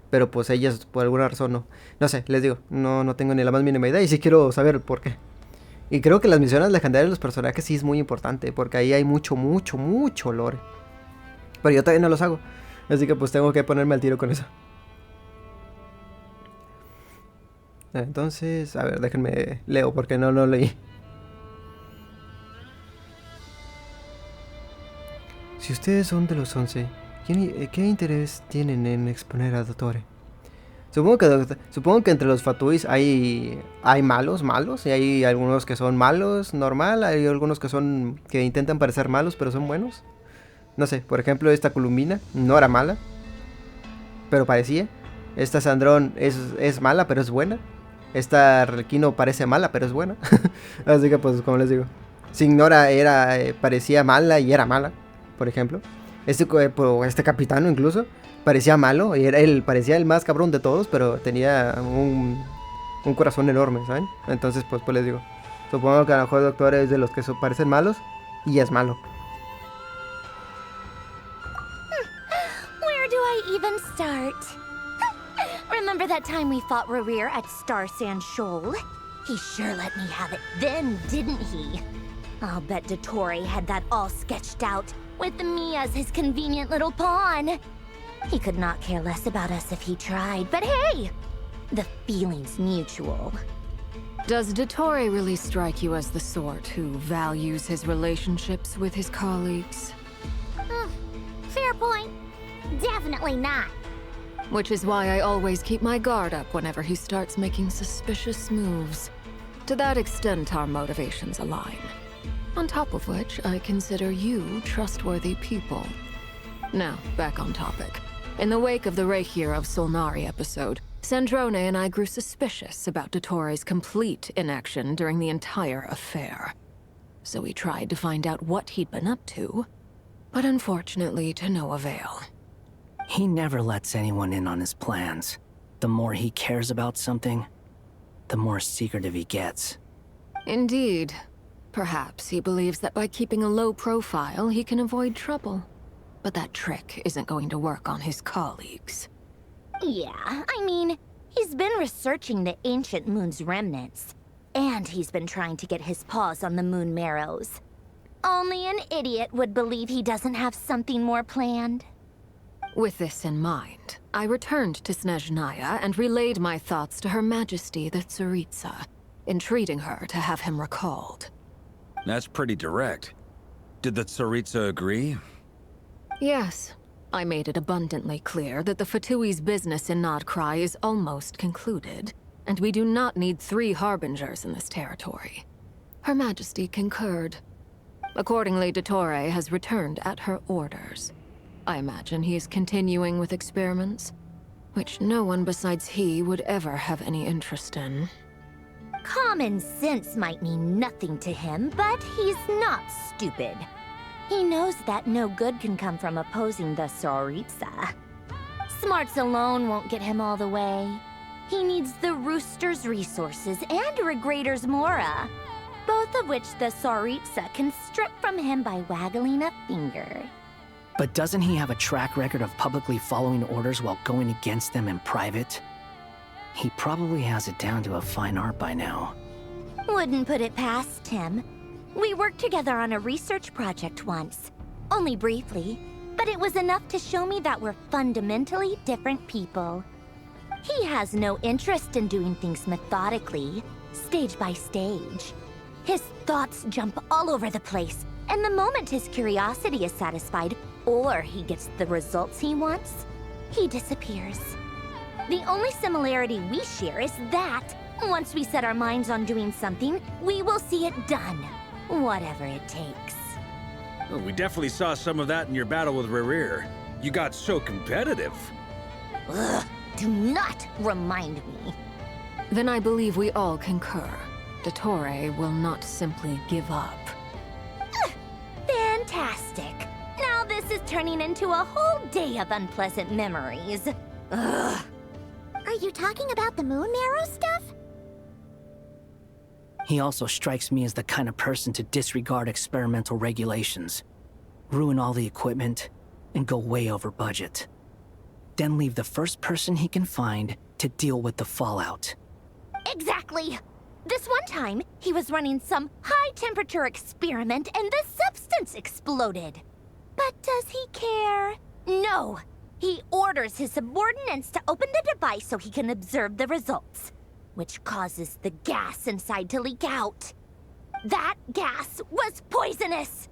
pero pues ellas por alguna razón no sé, les digo, no tengo ni la más mínima idea y sí quiero saber por qué. Y creo que las misiones legendarias de los personajes sí es muy importante, porque ahí hay mucho lore. Pero yo todavía no los hago, así que pues tengo que ponerme al tiro con eso. Entonces, a ver, déjenme leo porque no lo leí. Si ustedes son de los 11, ¿qué interés tienen en exponer a Dottore? Supongo que entre los Fatuis hay malos, y hay algunos que son malos, normal, hay algunos que intentan parecer malos, pero son buenos. No sé, por ejemplo, esta Columbina no era mala, pero parecía. Esta Sandrón es mala, pero es buena. Esta Relquino parece mala, pero es buena. Así que pues, como les digo, Signora parecía mala y era mala, por ejemplo. Este capitano incluso parecía malo y él parecía el más cabrón de todos, pero tenía un corazón enorme, ¿saben? Entonces pues les digo, supongo que a lo mejor el doctor es de los que parecen malos y es malo. Where do I even start? Remember that time we fought Rerir at Star Sand Shoal? He sure let me have it then, didn't he? I'll bet Dottore had that all sketched out, with me as his convenient little pawn. He could not care less about us if he tried, but hey! The feeling's mutual. Does Dottore really strike you as the sort who values his relationships with his colleagues? Fair point. Definitely not. Which is why I always keep my guard up whenever he starts making suspicious moves. To that extent, our motivations align. On top of which, I consider you trustworthy people. Now, back on topic. In the wake of the Reikir of Solnari episode, Sandrone and I grew suspicious about Dottore's complete inaction during the entire affair. So we tried to find out what he'd been up to, but unfortunately to no avail. He never lets anyone in on his plans. The more he cares about something, the more secretive he gets. Indeed. Perhaps he believes that by keeping a low profile, he can avoid trouble. But that trick isn't going to work on his colleagues. Yeah, I mean, he's been researching the ancient moon's remnants. And he's been trying to get his paws on the moon marrows. Only an idiot would believe he doesn't have something more planned. With this in mind, I returned to Snezhnaya and relayed my thoughts to Her Majesty the Tsaritsa, entreating her to have him recalled. That's pretty direct. Did the Tsaritsa agree? Yes. I made it abundantly clear that the Fatui's business in Nodcry is almost concluded, and we do not need 3 harbingers in this territory. Her Majesty concurred. Accordingly, Dottore has returned at her orders. I imagine he is continuing with experiments, which no one besides he would ever have any interest in. Common sense might mean nothing to him, but he's not stupid. He knows that no good can come from opposing the Tsaritsa. Smarts alone won't get him all the way. He needs the Rooster's resources and Regrator's Mora, both of which the Tsaritsa can strip from him by waggling a finger. But doesn't he have a track record of publicly following orders while going against them in private? He probably has it down to a fine art by now. Wouldn't put it past him. We worked together on a research project once. Only briefly, but it was enough to show me that we're fundamentally different people. He has no interest in doing things methodically, stage by stage. His thoughts jump all over the place, and the moment his curiosity is satisfied, or he gets the results he wants, he disappears. The only similarity we share is that, once we set our minds on doing something, we will see it done, whatever it takes. Well, we definitely saw some of that in your battle with Rerir. You got so competitive. Ugh, do not remind me. Then I believe we all concur. Dottore will not simply give up. Fantastic. Now this is turning into a whole day of unpleasant memories. Ugh. Are you talking about the moon marrow stuff? He also strikes me as the kind of person to disregard experimental regulations, ruin all the equipment, and go way over budget. Then leave the first person he can find to deal with the fallout. Exactly. This one time, he was running some high-temperature experiment and the substance exploded. But does he care? No. He orders his subordinates to open the device so he can observe the results, which causes the gas inside to leak out. That gas was poisonous.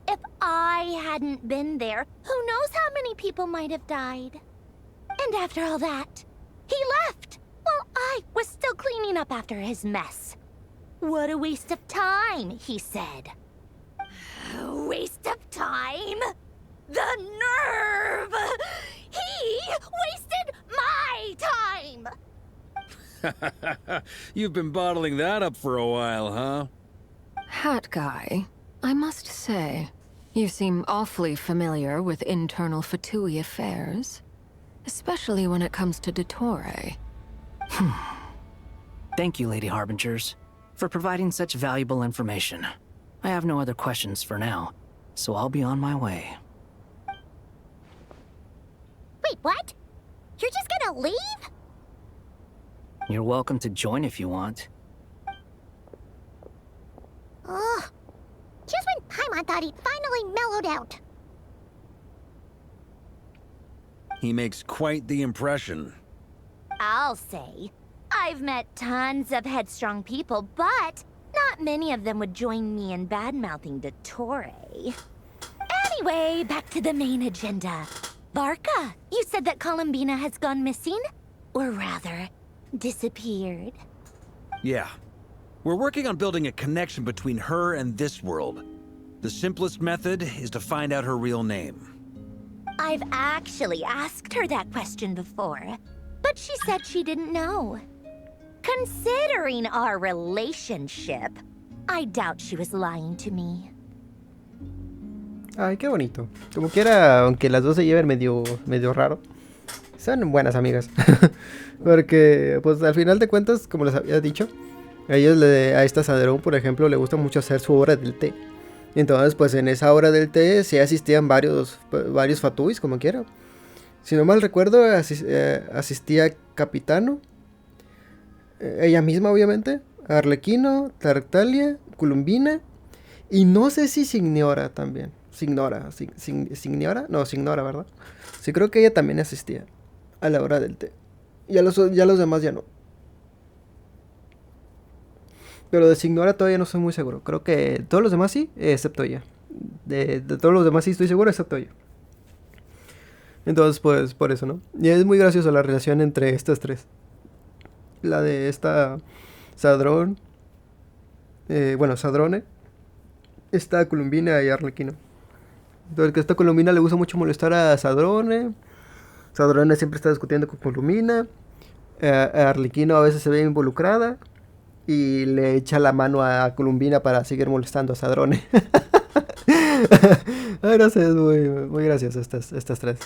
If I hadn't been there, who knows how many people might have died. And after all that, he left while I was still cleaning up after his mess. What a waste of time, he said. Waste of time? The nerve! He wasted my time! You've been bottling that up for a while, huh? Hat guy, I must say, you seem awfully familiar with internal Fatui affairs. Especially when it comes to Dottore. Thank you, Lady Harbingers, for providing such valuable information. I have no other questions for now, so I'll be on my way. Wait, what? You're just gonna leave? You're welcome to join if you want. Ugh. Just when Paimon thought he'd finally mellowed out. He makes quite the impression. I'll say. I've met tons of headstrong people, but not many of them would join me in bad-mouthing Dottore. Anyway, back to the main agenda. Barca, you said that Columbina has gone missing? Or rather, disappeared. Yeah. We're working on building a connection between her and this world. The simplest method is to find out her real name. I've actually asked her that question before, but she said she didn't know. Considering our relationship, I doubt she was lying to me. Ay, qué bonito. Como quiera, aunque las dos se lleven medio raro, son buenas amigas. Porque, pues al final de cuentas, como les había dicho, a esta Sadrón, por ejemplo, le gusta mucho hacer su hora del té. Entonces, pues en esa hora del té sí asistían varios fatuis, como quiera. Si no mal recuerdo, asistía Capitano, ella misma obviamente, Arlequino, Tartaglia, Columbina, y no sé si Signora también. Signora, no, Signora, ¿verdad? Sí, creo que ella también asistía a la hora del té. Ya los demás ya no. Pero de Signora todavía no soy muy seguro. Creo que todos los demás sí, excepto ella. De todos los demás sí estoy seguro, excepto ella. Entonces, pues, por eso, ¿no? Y es muy graciosa la relación entre estas tres. La de esta Sadrón. Sadrone. Esta Columbina y Arlequino. Entonces, que esta Columbina le gusta mucho molestar a Sadrone. Sadrone siempre está discutiendo con Columbina. Arlequino a veces se ve involucrada. Y le echa la mano a Columbina para seguir molestando a Sadrone. Ay, no sé, es muy gracioso estas tres.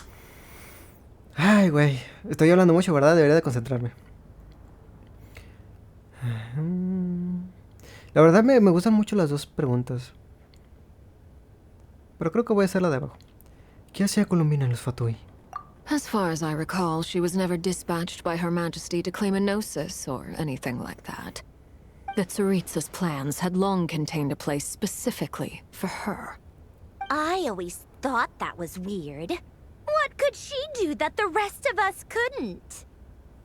Ay, güey. Estoy hablando mucho, ¿verdad? Debería de concentrarme. La verdad me gustan mucho las dos preguntas. Pero creo que voy a hacer la de abajo. ¿Qué hacía Columbina en los Fatui? As far as I recall, she was never dispatched by Her Majesty to claim a gnosis or anything like that. The Tsaritsa's plans had long contained a place specifically for her. I always thought that was weird. What could she do that the rest of us couldn't?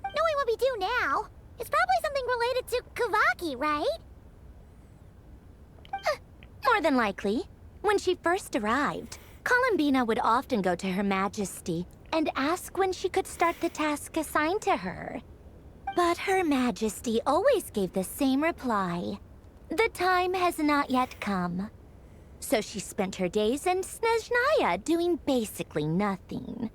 Knowing what we do now, it's probably something related to Kavaki, right? More than likely. When she first arrived, Columbina would often go to Her Majesty and ask when she could start the task assigned to her. But Her Majesty always gave the same reply. The time has not yet come. So she spent her days in Snezhnaya doing basically nothing.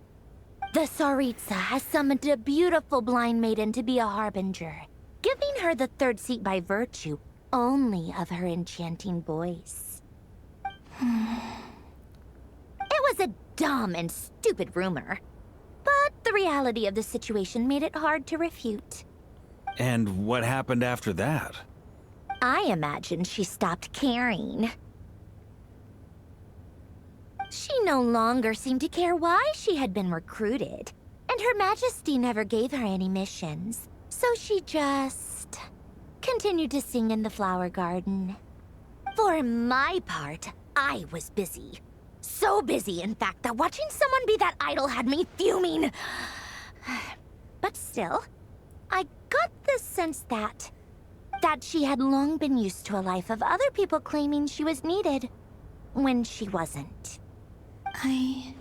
The Tsaritsa has summoned a beautiful blind maiden to be a harbinger, giving her the third seat by virtue only of her enchanting voice. It was a dumb and stupid rumor, but the reality of the situation made it hard to refute. And what happened after that? I imagine she stopped caring. She no longer seemed to care why she had been recruited, and Her Majesty never gave her any missions, so she just continued to sing in the flower garden. For my part, I was busy. So busy, in fact, that watching someone be that idol had me fuming. But still, I got the sense that she had long been used to a life of other people claiming she was needed when she wasn't. I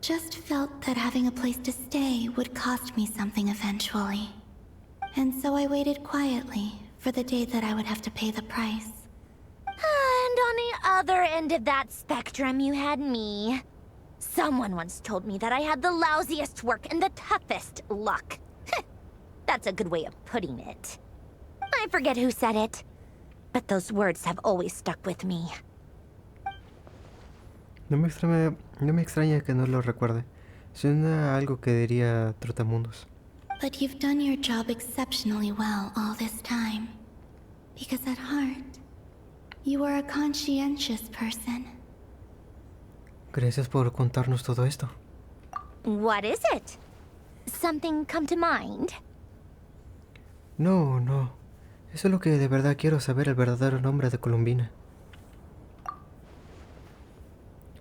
just felt that having a place to stay would cost me something eventually. And so I waited quietly for the day that I would have to pay the price. And on the other end of that spectrum, you had me. Someone once told me that I had the lousiest work and the toughest luck. That's a good way of putting it. I forget who said it, but those words have always stuck with me. No me extraña que no lo recuerde. Suena a algo que diría Trotamundos. But you've done your job exceptionally well all this time. Because at heart, you are a conscientious person. Gracias por contarnos todo esto. What is it? Something come to mind? No. Eso es lo que de verdad quiero saber, el verdadero nombre de Columbina.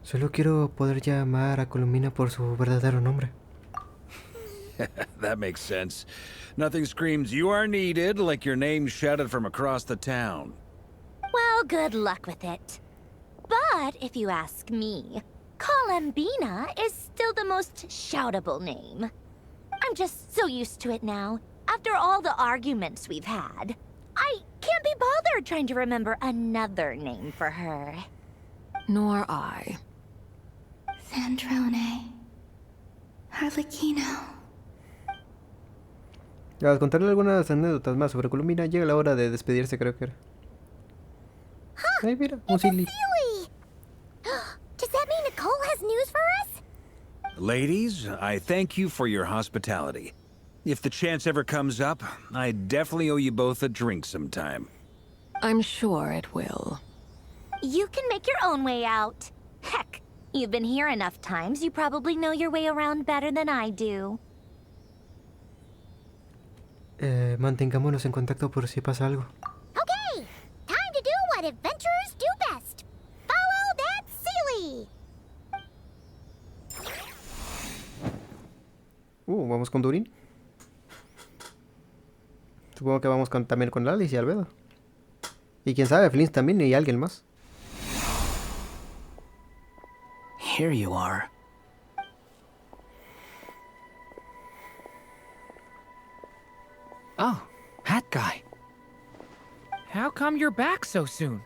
Solo quiero poder llamar a Columbina por su verdadero nombre. That makes sense. Nothing screams you are needed like your name shouted from across the town. Well, good luck with it. But if you ask me, Columbina is still the most shoutable name. I'm just so used to it now. After all the arguments we've had, I can't be bothered trying to remember another name for her. Nor I. Sandrone. Harlequino. Al contarle algunas anécdotas más sobre Columbina, llega la hora de despedirse, creo que era. Ay, mira, un silly. Does that mean Nicole has news for us? Ladies, I thank you for your hospitality. If the chance ever comes up, I definitely owe you both a drink sometime. I'm sure it will. You can make your own way out. Heck, you've been here enough times, you probably know your way around better than I do. Mantengámonos en contacto por si pasa algo. Okay, time to do what adventurers do best. Follow that Sealy. Vamos con Durin. Supongo que vamos también con Alice y Albedo. Y quién sabe, Flint también y alguien más. Here you are. Oh, hat guy. How come you're back so soon?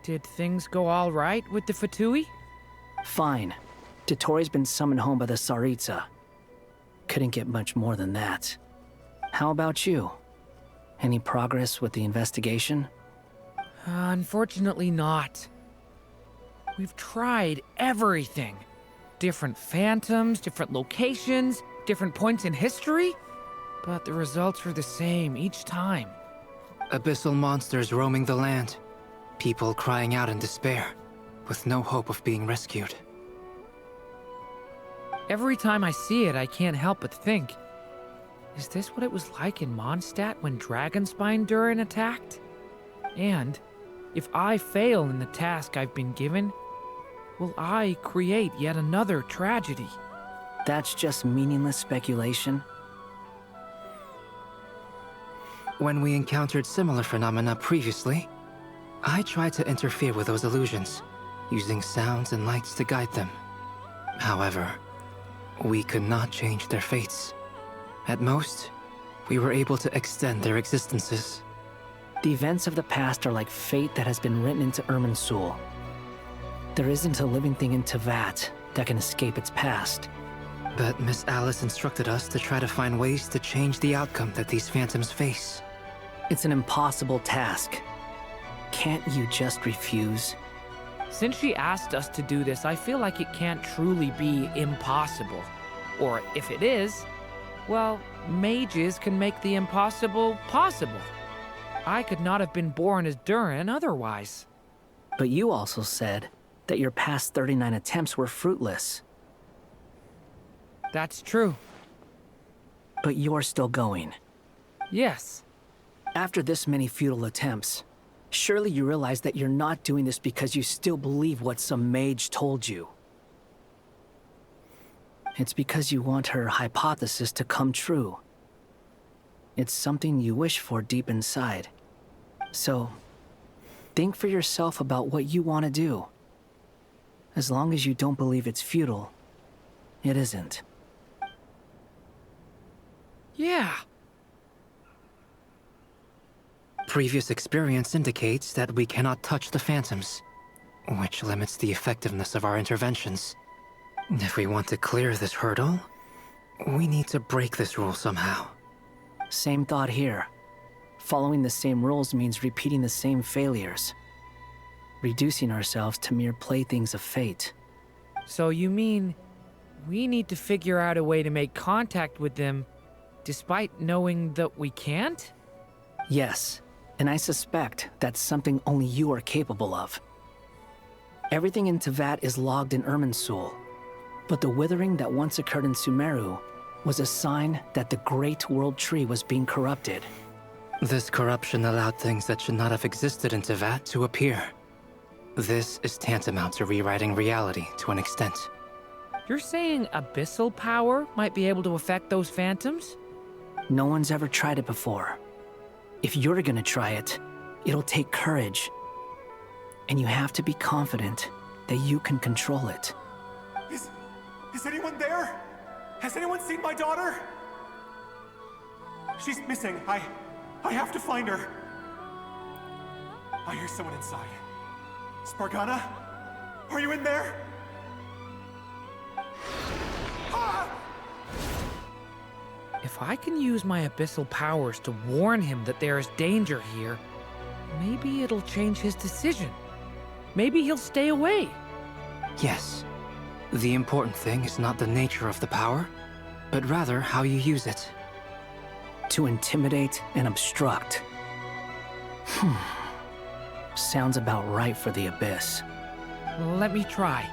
Did things go all right with the Fatui? Fine. Dotori's been summoned home by the Tsaritsa. Couldn't get much more than that. How about you? Any progress with the investigation? Unfortunately not. We've tried everything. Different phantoms, different locations, different points in history. But the results were the same each time. Abyssal monsters roaming the land. People crying out in despair, with no hope of being rescued. Every time I see it, I can't help but think, is this what it was like in Mondstadt when Dragonspine Durin attacked? And if I fail in the task I've been given, will I create yet another tragedy? That's just meaningless speculation. When we encountered similar phenomena previously, I tried to interfere with those illusions, using sounds and lights to guide them. However, we could not change their fates. At most, we were able to extend their existences. The events of the past are like fate that has been written into Irminsul. There isn't a living thing in Teyvat that can escape its past. But Miss Alice instructed us to try to find ways to change the outcome that these phantoms face. It's an impossible task. Can't you just refuse? Since she asked us to do this, I feel like it can't truly be impossible. Or if it is, well, mages can make the impossible possible. I could not have been born as Durin otherwise. But you also said that your past 39 attempts were fruitless. That's true. But you're still going. Yes. After this many futile attempts, surely you realize that you're not doing this because you still believe what some mage told you. It's because you want her hypothesis to come true. It's something you wish for deep inside. So, think for yourself about what you want to do. As long as you don't believe it's futile, it isn't. Yeah. Previous experience indicates that we cannot touch the phantoms, which limits the effectiveness of our interventions. If we want to clear this hurdle, we need to break this rule somehow. Same thought here. Following the same rules means repeating the same failures. Reducing ourselves to mere playthings of fate. So you mean we need to figure out a way to make contact with them despite knowing that we can't? Yes, and I suspect that's something only you are capable of. Everything in Teyvat is logged in Irminsul, but the withering that once occurred in Sumeru was a sign that the Great World Tree was being corrupted. This corruption allowed things that should not have existed in Teyvat to appear. This is tantamount to rewriting reality to an extent. You're saying abyssal power might be able to affect those phantoms? No one's ever tried it before. If you're gonna try it, it'll take courage. And you have to be confident that you can control it. Is anyone there? Has anyone seen my daughter? She's missing. I have to find her. I hear someone inside. Spargana? Are you in there? If I can use my abyssal powers to warn him that there is danger here, maybe it'll change his decision. Maybe he'll stay away. Yes. The important thing is not the nature of the power, but rather how you use it. To intimidate and obstruct. Sounds about right for the Abyss. Let me try.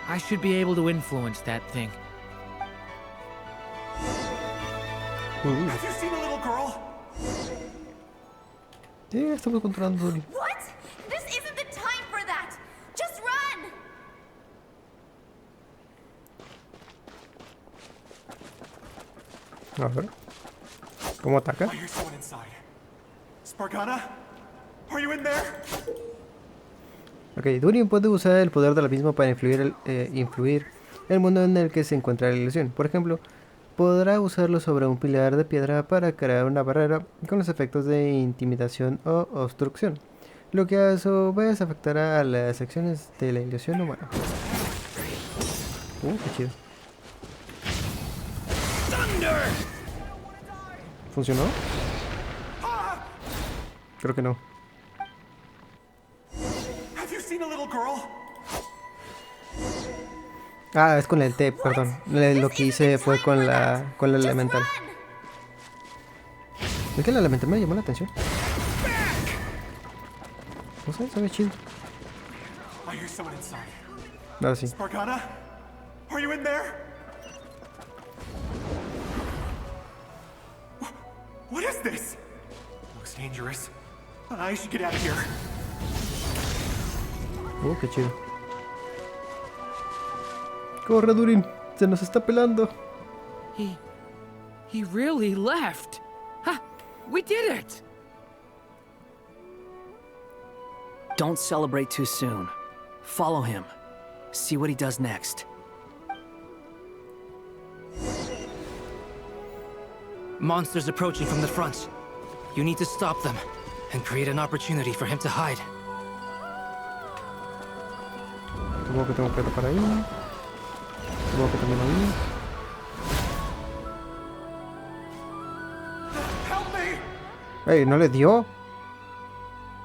I should be able to influence that thing. Have you seen a little girl? Sí, estamos controlando a Dory. What? This isn't the time for that! Just run! A ver. ¿Cómo ataca? I hear someone inside. Spargana? Are you in there? Ok, Durin puede usar el poder de la misma para influir el mundo en el que se encuentra la ilusión. Por ejemplo, podrá usarlo sobre un pilar de piedra para crear una barrera con los efectos de intimidación o obstrucción, lo que a su vez afectará a las secciones de la ilusión humana. Qué chido. ¿Funcionó? Creo que no. Have you seen a little girl? Ah, es con el T, perdón. Lo que hice fue con la elemental. Es que la elemental me llamó la atención. No sé, se ve chido. I hear someone inside. Ahora sí. Spargana? Are you in there? What is this? Looks dangerous. I should get out of here. Qué chido. Corre, Durin. Se nos está pelando. He really left. Ha! We did it! Don't celebrate too soon. Follow him. See what he does next. Monsters approaching from the front. You need to stop them and create an opportunity for him to hide. Supongo que tengo que tapar ahí. Supongo que también ahí. ¡Ey! ¿No le dio?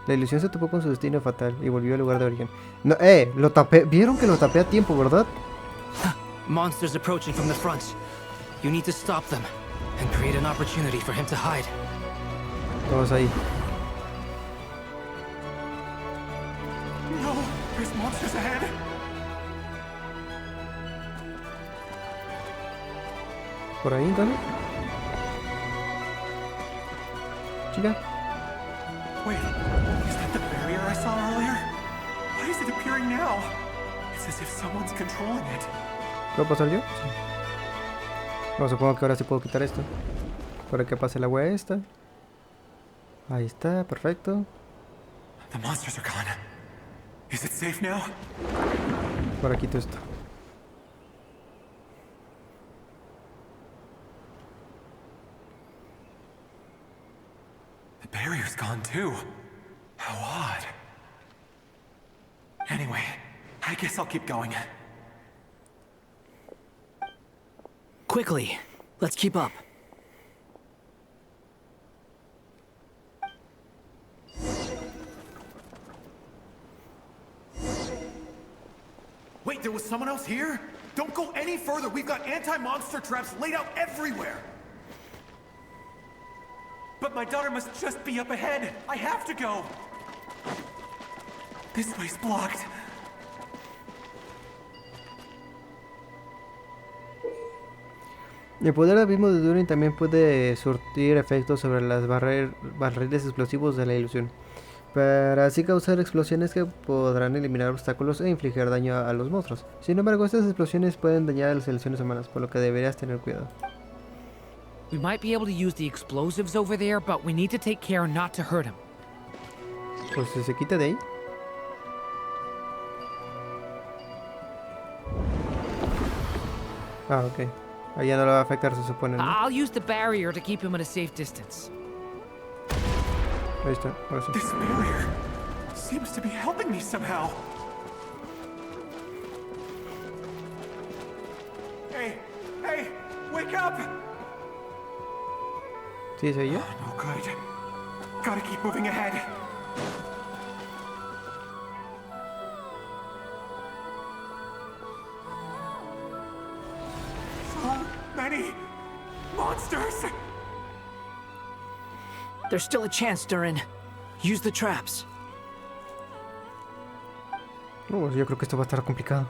La ilusión se topó con su destino fatal y volvió al lugar de origen. No, lo tapé. ¿Vieron que lo tapé a tiempo, verdad? Monsters approaching from the front. You need to stop them and create an opportunity for him to hide. Vamos ahí. No, there's monsters ahead. Por ahí, entonces. Chica. Wait, is that the barrier I saw earlier? Why is it appearing now? It's as if someone's controlling it. ¿Puedo pasar yo? Sí. No, supongo que ahora sí puedo quitar esto. Para que pase la wea esta. Ahí está, perfecto. The monsters are gone. Is it safe now? Ahora quito esto. The barrier's gone too. How odd. Anyway, I guess I'll keep going. Quickly, let's keep up. Wait, there was someone else here? Don't go any further. We've got anti-monster traps laid out everywhere. But my daughter must just be up ahead. I have to go. This way's blocked. El poder abismo de Durin también puede surtir efectos sobre las barriles explosivos de la ilusión, para así causar explosiones que podrán eliminar obstáculos e infligir daño a los monstruos. Sin embargo, estas explosiones pueden dañar a las ilusiones humanas, por lo que deberías tener cuidado. We might be able to use the explosives over there, but we need to take care not to hurt him. Pues si se quita de ahí. Ah, ok. Ahí ya no lo va a afectar, se supone, ¿no? I'll use the barrier to keep him at a safe distance. Ahí está, ahora sí. This barrier seems to be helping me somehow. Hey, wake up! ¿Sí soy yo? No good. Gotta keep moving ahead. So many monsters. There's still a chance, Durin. Use the traps. Yo creo que esto va a estar complicado.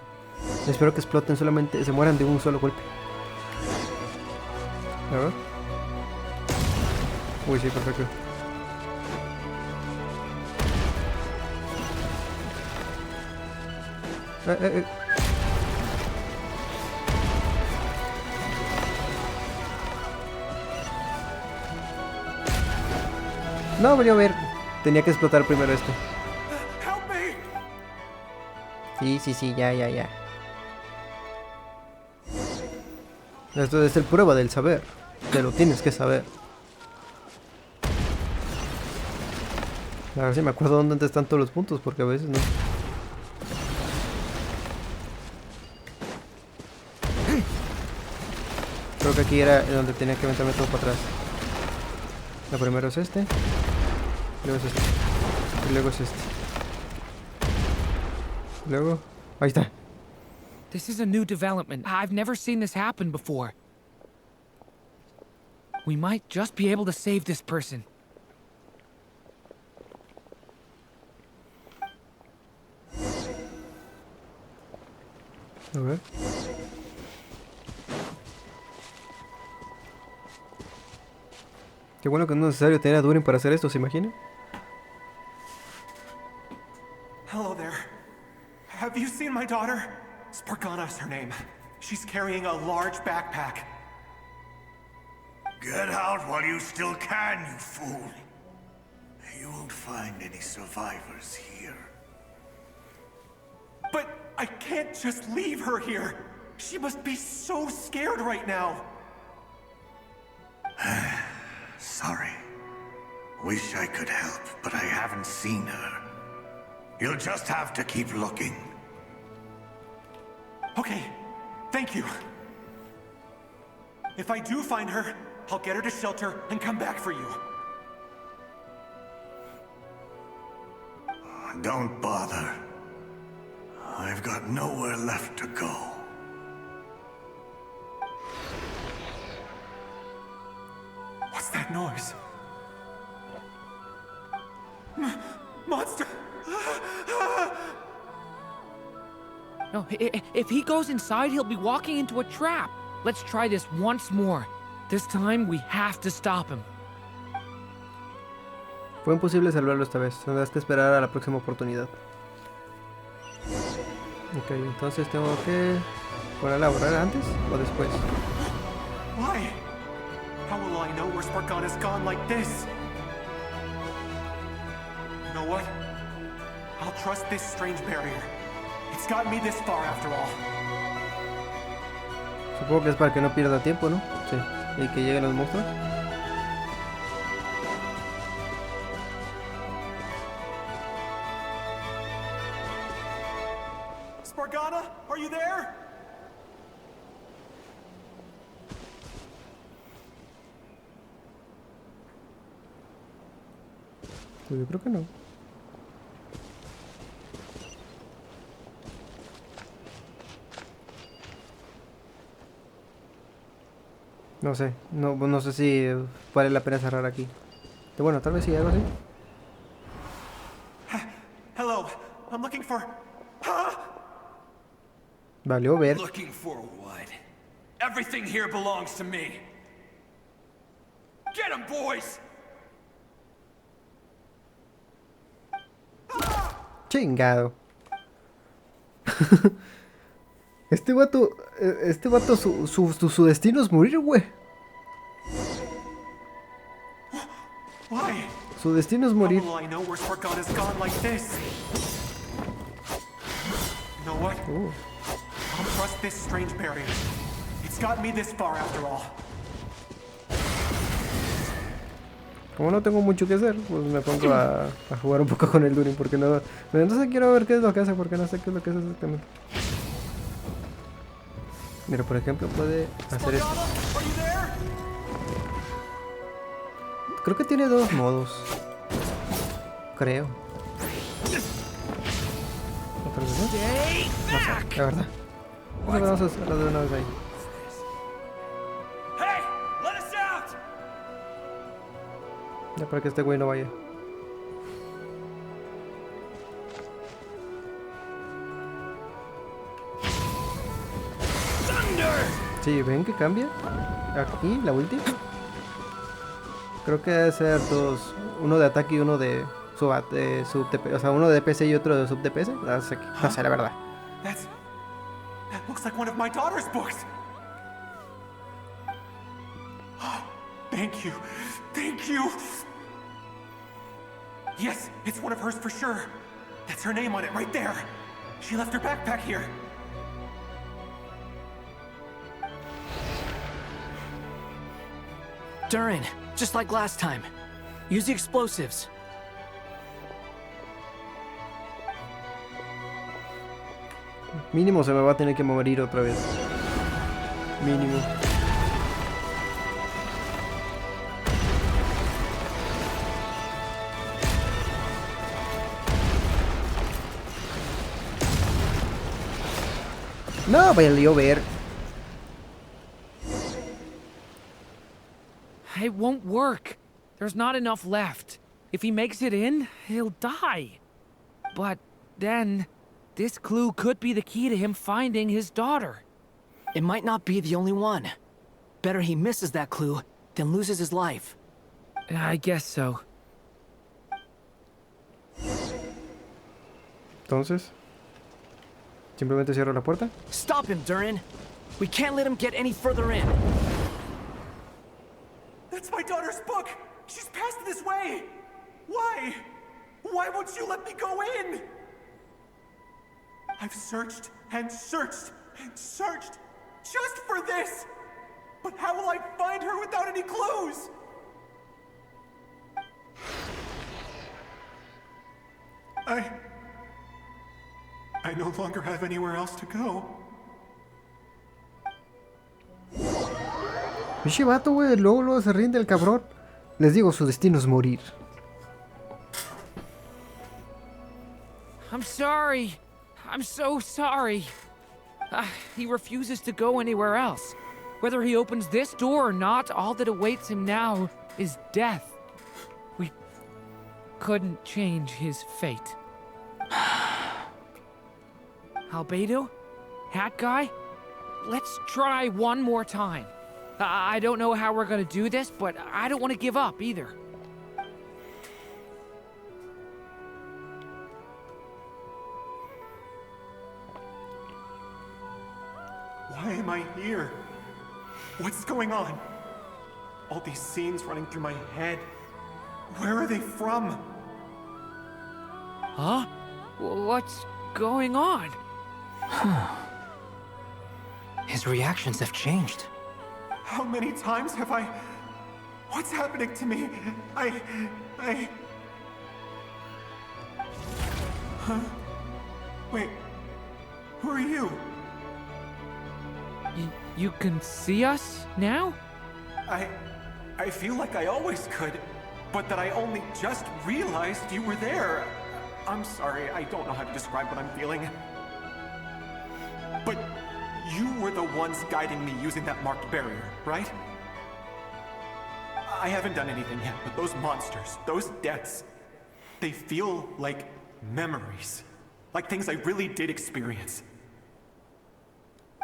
Espero que exploten solamente, se mueran de un solo golpe. A ver. Uy, sí, perfecto. No, voy a ver. Tenía que explotar primero esto. Sí, ya. Esto es el prueba del saber. Te lo tienes que saber. A ver si me acuerdo dónde están todos los puntos, porque a veces no. Creo que aquí era donde tenía que meterme todo para atrás. Lo primero es este. Luego es este. Y luego es este. Luego... Ahí está. This is a new development. I've never seen this happen before. We might just be able to save this person. A ver. Qué bueno que no es necesario tener a Durin para hacer esto, ¿se imagina? Hello there. Have you seen my daughter? Spargana is her name. She's carrying a large backpack. Get out while you still can, you fool. You won't find any survivors here. But I can't just leave her here. She must be so scared right now. Sorry. Wish I could help, but I haven't seen her. You'll just have to keep looking. Okay, thank you. If I do find her, I'll get her to shelter and come back for you. Don't bother. I've got nowhere left to go. What's that noise? Monster! No, if he goes inside, he'll be walking into a trap. Let's try this once more. This time, we have to stop him. Fue imposible salvarlo esta vez. Tendrás que esperar a la próxima oportunidad. Ok, entonces tengo que ponerla a borrar antes o después. Why? How will I know where Spargana's gone like this? You know what? I'll trust this strange barrier. It's got me this far after all. Supongo que es para que no pierda tiempo, ¿no? Sí. Y que lleguen los monstruos. Spargana, are you there? Pues yo creo que no. No sé, no sé si vale la pena cerrar aquí. Bueno, tal vez sí, algo así. Hello, I'm looking for... Valió ver. Looking for what? Everything here belongs to me. Get 'em, boys! Chingado. Este vato su destino es morir, güey. Why? Su destino es morir. How will I know where Spargana's gone like this? You know what? I'll trust this strange barrier. It's got me this far after all. Como no tengo mucho que hacer, pues me pongo a jugar un poco con el Durin, porque no sé, quiero ver qué es lo que hace, porque no sé qué es lo que hace exactamente. Mira, por ejemplo, puede hacer esto. Creo que tiene dos modos. Creo. ¿No parece eso? No sé, la verdad. Vamos a hacerlo de una vez ahí. Hey, let us out! Ya para que este güey no vaya. Sí, ven que cambia. Aquí, la última. Creo que debe ser dos. Uno de ataque y uno de sub DPS. O sea, uno de DPS y otro de sub DPS. No sé, la verdad. That looks like one of my daughter's books. Thank you. Thank you. Yes, it's one of hers for sure. That's her name on it right there. She left her backpack here. Durin, just like last time. Use the explosives. Mínimo se me va a tener que morir otra vez. Mínimo. No, valió ver. It won't work. There's not enough left. If he makes it in, he'll die. But then, this clue could be the key to him finding his daughter. It might not be the only one. Better he misses that clue than loses his life. I guess so. Entonces, simplemente cierro la puerta. Stop him, Durin. We can't let him get any further in. That's my daughter's book! She's passed this way! Why? Why won't you let me go in? I've searched and searched and searched just for this! But how will I find her without any clues? I no longer have anywhere else to go. Pinche vato, güey, luego se rinde el cabrón. Les digo, su destino es morir. I'm sorry. I'm so sorry. He refuses to go anywhere else. Whether he opens this door or not, all that awaits him now is death. We couldn't change his fate. Albedo? Hat guy? Let's try one more time. I don't know how we're gonna do this, but I don't want to give up either. Why am I here? What's going on? All these scenes running through my head. Where are they from? Huh? What's going on? His reactions have changed. How many times have I... What's happening to me? Huh? Wait, who are you? You can see us now? I feel like I always could, but that I only just realized you were there. I'm sorry, I don't know how to describe what I'm feeling. But you were the ones guiding me using that marked barrier, right? I haven't done anything yet, but those monsters, those deaths, they feel like memories. Like things I really did experience.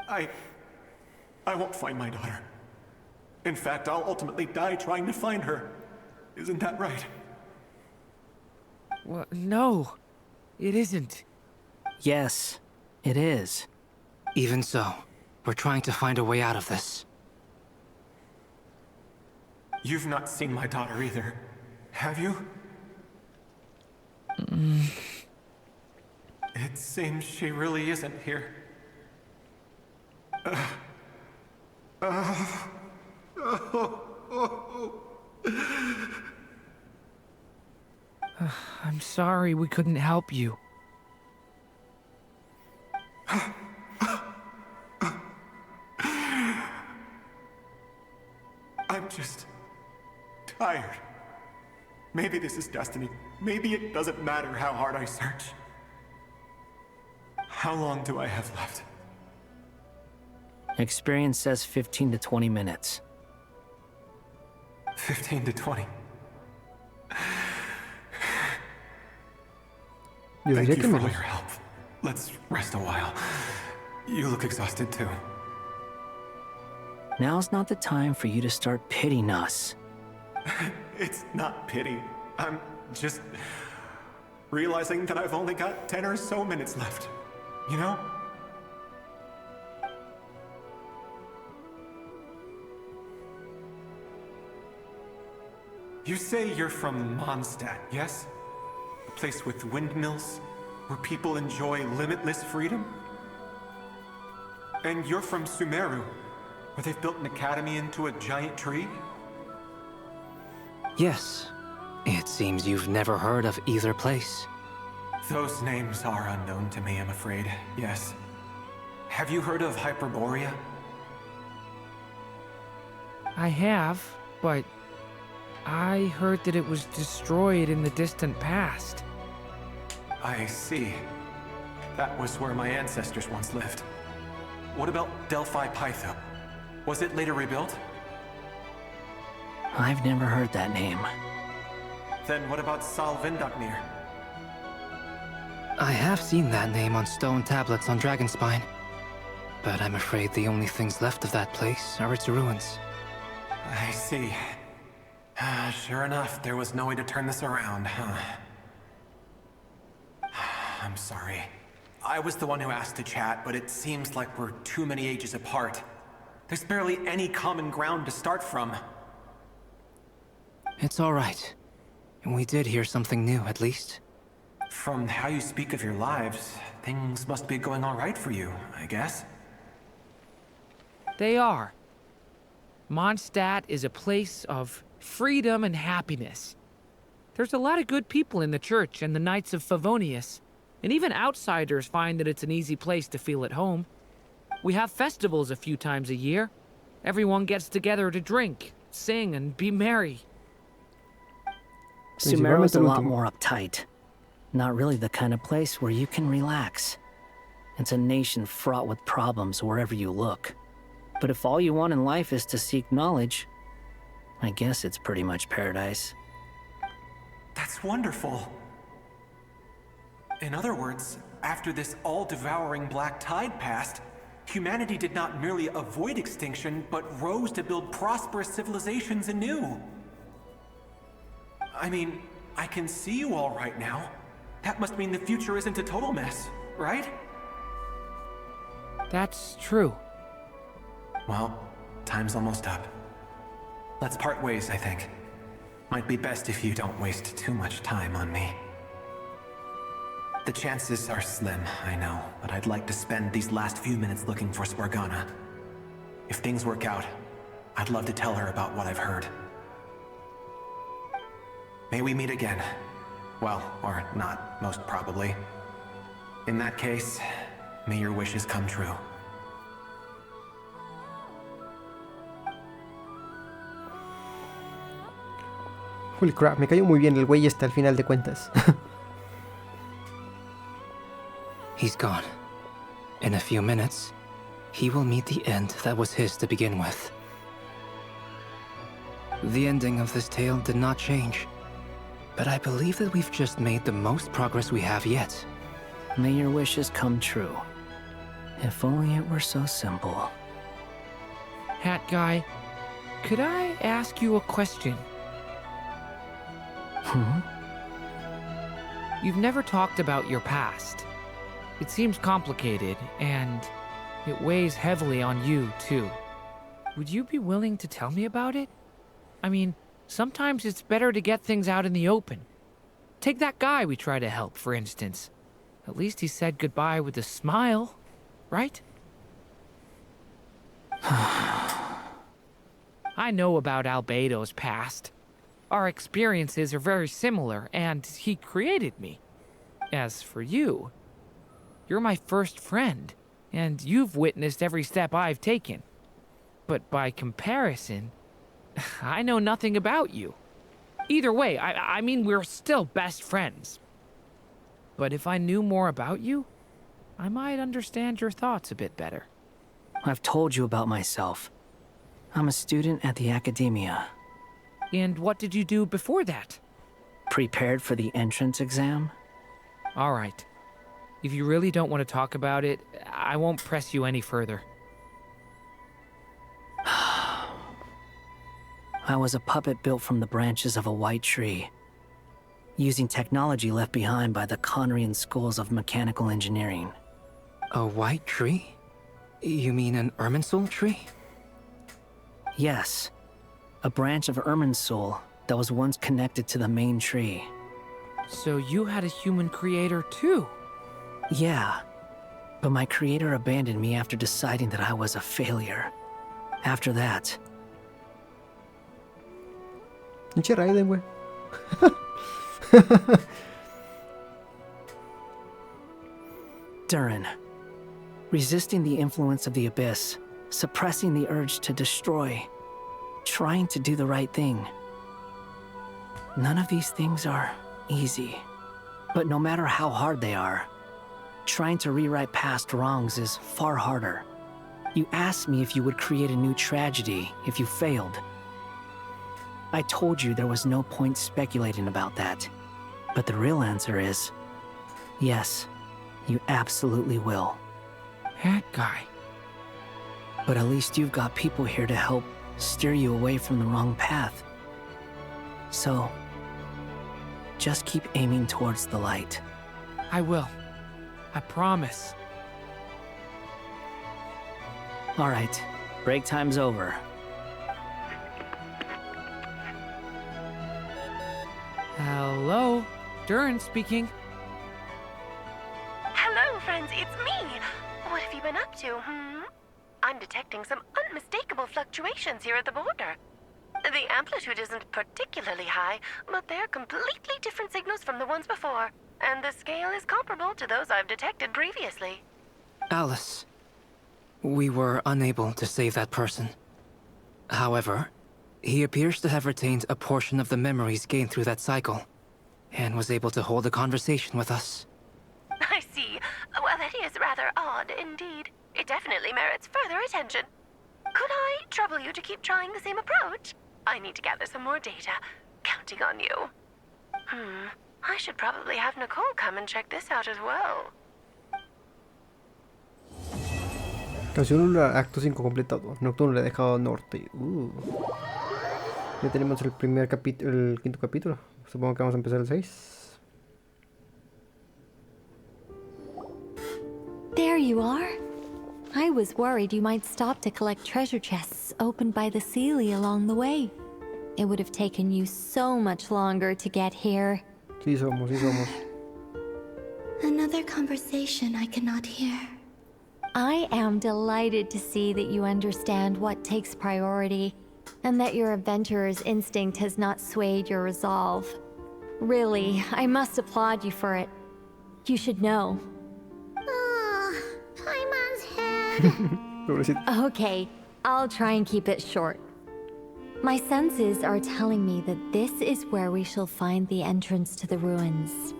I won't find my daughter. In fact, I'll ultimately die trying to find her. Isn't that right? Well, no, it isn't. Yes, it is. Even so, we're trying to find a way out of this. You've not seen my daughter either, have you? It seems she really isn't here. I'm sorry we couldn't help you. I'm just tired. Maybe this is destiny. Maybe it doesn't matter how hard I search. How long do I have left? Experience says 15 to 20 minutes. 15 to 20. Thank you for all your help. Let's rest a while. You look exhausted too. Now's not the time for you to start pitying us. It's not pity. I'm just realizing that I've only got 10 or so minutes left. You know? You say you're from Mondstadt, yes? A place with windmills, where people enjoy limitless freedom? And you're from Sumeru, where they've built an academy into a giant tree? Yes. It seems you've never heard of either place. Those names are unknown to me, I'm afraid, yes. Have you heard of Hyperborea? I have, but I heard that it was destroyed in the distant past. I see. That was where my ancestors once lived. What about Delphi Pytho? Was it later rebuilt? I've never heard that name. Then what about Salvindaknir? I have seen that name on stone tablets on Dragonspine. But I'm afraid the only things left of that place are its ruins. I see. Sure enough, there was no way to turn this around, huh? I'm sorry. I was the one who asked to chat, but it seems like we're too many ages apart. There's barely any common ground to start from. It's all right. We did hear something new, at least. From how you speak of your lives, things must be going all right for you, I guess. They are. Mondstadt is a place of freedom and happiness. There's a lot of good people in the church and the Knights of Favonius, and even outsiders find that it's an easy place to feel at home. We have festivals a few times a year. Everyone gets together to drink, sing, and be merry. Sumeru's a lot more uptight. Not really the kind of place where you can relax. It's a nation fraught with problems wherever you look. But if all you want in life is to seek knowledge, I guess it's pretty much paradise. That's wonderful. In other words, after this all-devouring black tide passed, humanity did not merely avoid extinction, but rose to build prosperous civilizations anew. I mean, I can see you all right now. That must mean the future isn't a total mess, right? That's true. Well, time's almost up. Let's part ways, I think. Might be best if you don't waste too much time on me. The chances are slim, I know, but I'd like to spend these last few minutes looking for Spargana. If things work out, I'd love to tell her about what I've heard. May we meet again. Well, or not, most probably. In that case, may your wishes come true. Holy crap, me cayó muy bien el güey este al final de cuentas. He's gone. In a few minutes, he will meet the end that was his to begin with. The ending of this tale did not change, but I believe that we've just made the most progress we have yet. May your wishes come true. If only it were so simple. Hat guy, could I ask you a question? You've never talked about your past. It seems complicated, and it weighs heavily on you, too. Would you be willing to tell me about it? I mean, sometimes it's better to get things out in the open. Take that guy we try to help, for instance. At least he said goodbye with a smile, right? I know about Albedo's past. Our experiences are very similar, and he created me. As for you, you're my first friend, and you've witnessed every step I've taken. But by comparison, I know nothing about you. Either way, I mean, we're still best friends. But if I knew more about you, I might understand your thoughts a bit better. I've told you about myself. I'm a student at the academia. And what did you do before that? Prepared for the entrance exam? All right. If you really don't want to talk about it, I won't press you any further. I was a puppet built from the branches of a white tree, using technology left behind by the Conrian schools of mechanical engineering. A white tree? You mean an Irminsul tree? Yes. A branch of Irminsul that was once connected to the main tree. So you had a human creator too? Yeah. But my creator abandoned me after deciding that I was a failure. After that... Pinche Raiden, güey. Durin. Resisting the influence of the abyss, suppressing the urge to destroy, trying to do the right thing. None of these things are easy. But no matter how hard they are, trying to rewrite past wrongs is far harder. You asked me if you would create a new tragedy if you failed. I told you there was no point speculating about that. But the real answer is, yes, you absolutely will. That guy. But at least you've got people here to help steer you away from the wrong path. So, just keep aiming towards the light. I will. I promise. All right, break time's over. Hello? Durin speaking. Hello, friends, it's me. What have you been up to, I'm detecting some unmistakable fluctuations here at the border. The amplitude isn't particularly high, but they're completely different signals from the ones before, and the scale is comparable to those I've detected previously. Alice, we were unable to save that person. However, he appears to have retained a portion of the memories gained through that cycle, and was able to hold a conversation with us. I see. Well, that is rather odd indeed. It definitely merits further attention. Could I trouble you to keep trying the same approach? I need to gather some more data. Counting on you. I should probably have Nicole come and check this out as well. Canción 1, acto 5 completado. Nocturno le ha dejado norte. Ya tenemos el primer capítulo, el quinto capítulo. Supongo que vamos a empezar el 6. There you are. I was worried you might stop to collect treasure chests opened by the Seelie along the way. It would have taken you so much longer to get here. Sí somos, sí somos. Another conversation I cannot hear. I am delighted to see that you understand what takes priority, and that your adventurer's instinct has not swayed your resolve. Really, I must applaud you for it. You should know. Paimon's head. Okay, I'll try and keep it short. My senses are telling me that this is where we shall find the entrance to the ruins.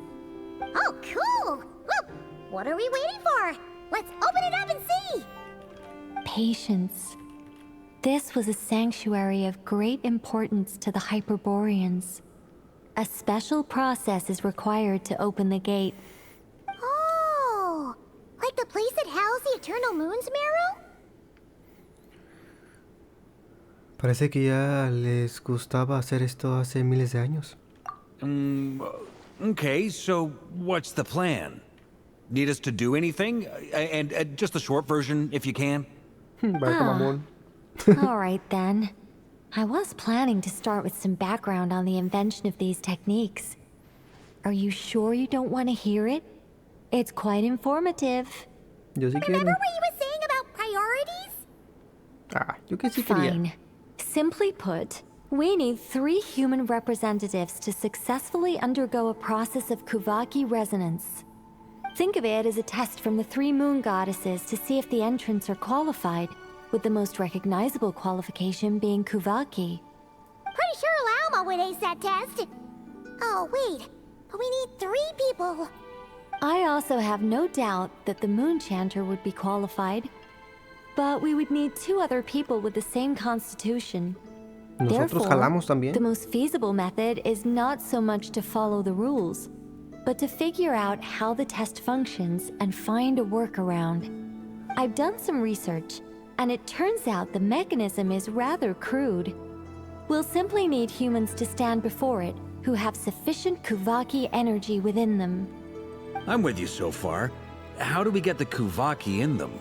Oh, cool! Well, what are we waiting for? Let's open it up and see! Patience. This was a sanctuary of great importance to the Hyperboreans. A special process is required to open the gate. Oh! Like the place that housed the Eternal Moon's Marrow? Parece que ya les gustaba hacer esto hace miles de años. Okay, so what's the plan? Need us to do anything? And just the short version, if you can. All right then. I was planning to start with some background on the invention of these techniques. Are you sure you don't want to hear it? It's quite informative. Yo sí quiero. Remember what you were saying about priorities? Yo que sí quería. Fine. Simply put, we need 3 human representatives to successfully undergo a process of Kuvaki resonance. Think of it as a test from the 3 moon goddesses to see if the entrants are qualified, with the most recognizable qualification being Kuvaki. Pretty sure grandma would ace that test. Oh, wait. But we need 3 people. I also have no doubt that the Moon Chanter would be qualified. But we would need 2 other people with the same constitution. Nosotros jalamos también. The most feasible method is not so much to follow the rules, but to figure out how the test functions and find a workaround. I've done some research, and it turns out the mechanism is rather crude. We'll simply need humans to stand before it who have sufficient Kuvaki energy within them. I'm with you so far. How do we get the Kuvaki in them?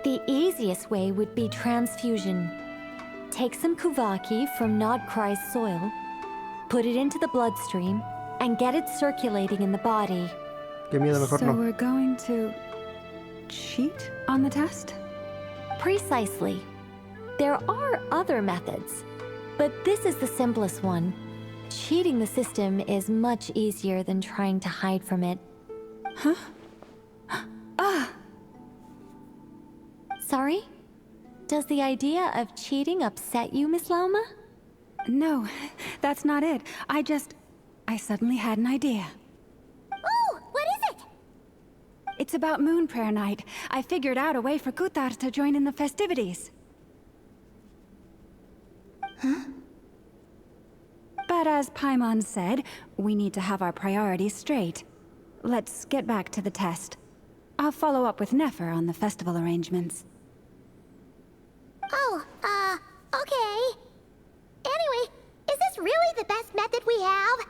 The easiest way would be transfusion. Take some Kuvaki from Nodcry's soil, put it into the bloodstream, and get it circulating in the body. Qué miedo, mejor So no. we're going to cheat on the test? Precisely. There are other methods, but this is the simplest one. Cheating the system is much easier than trying to hide from it. Huh? Ah! Sorry? Does the idea of cheating upset you, Miss Lauma? No, that's not it. I suddenly had an idea. Oh, what is it? It's about Moon Prayer Night. I figured out a way for Kutar to join in the festivities. Huh? But as Paimon said, we need to have our priorities straight. Let's get back to the test. I'll follow up with Nefer on the festival arrangements. Oh, okay. Anyway, is this really the best method we have?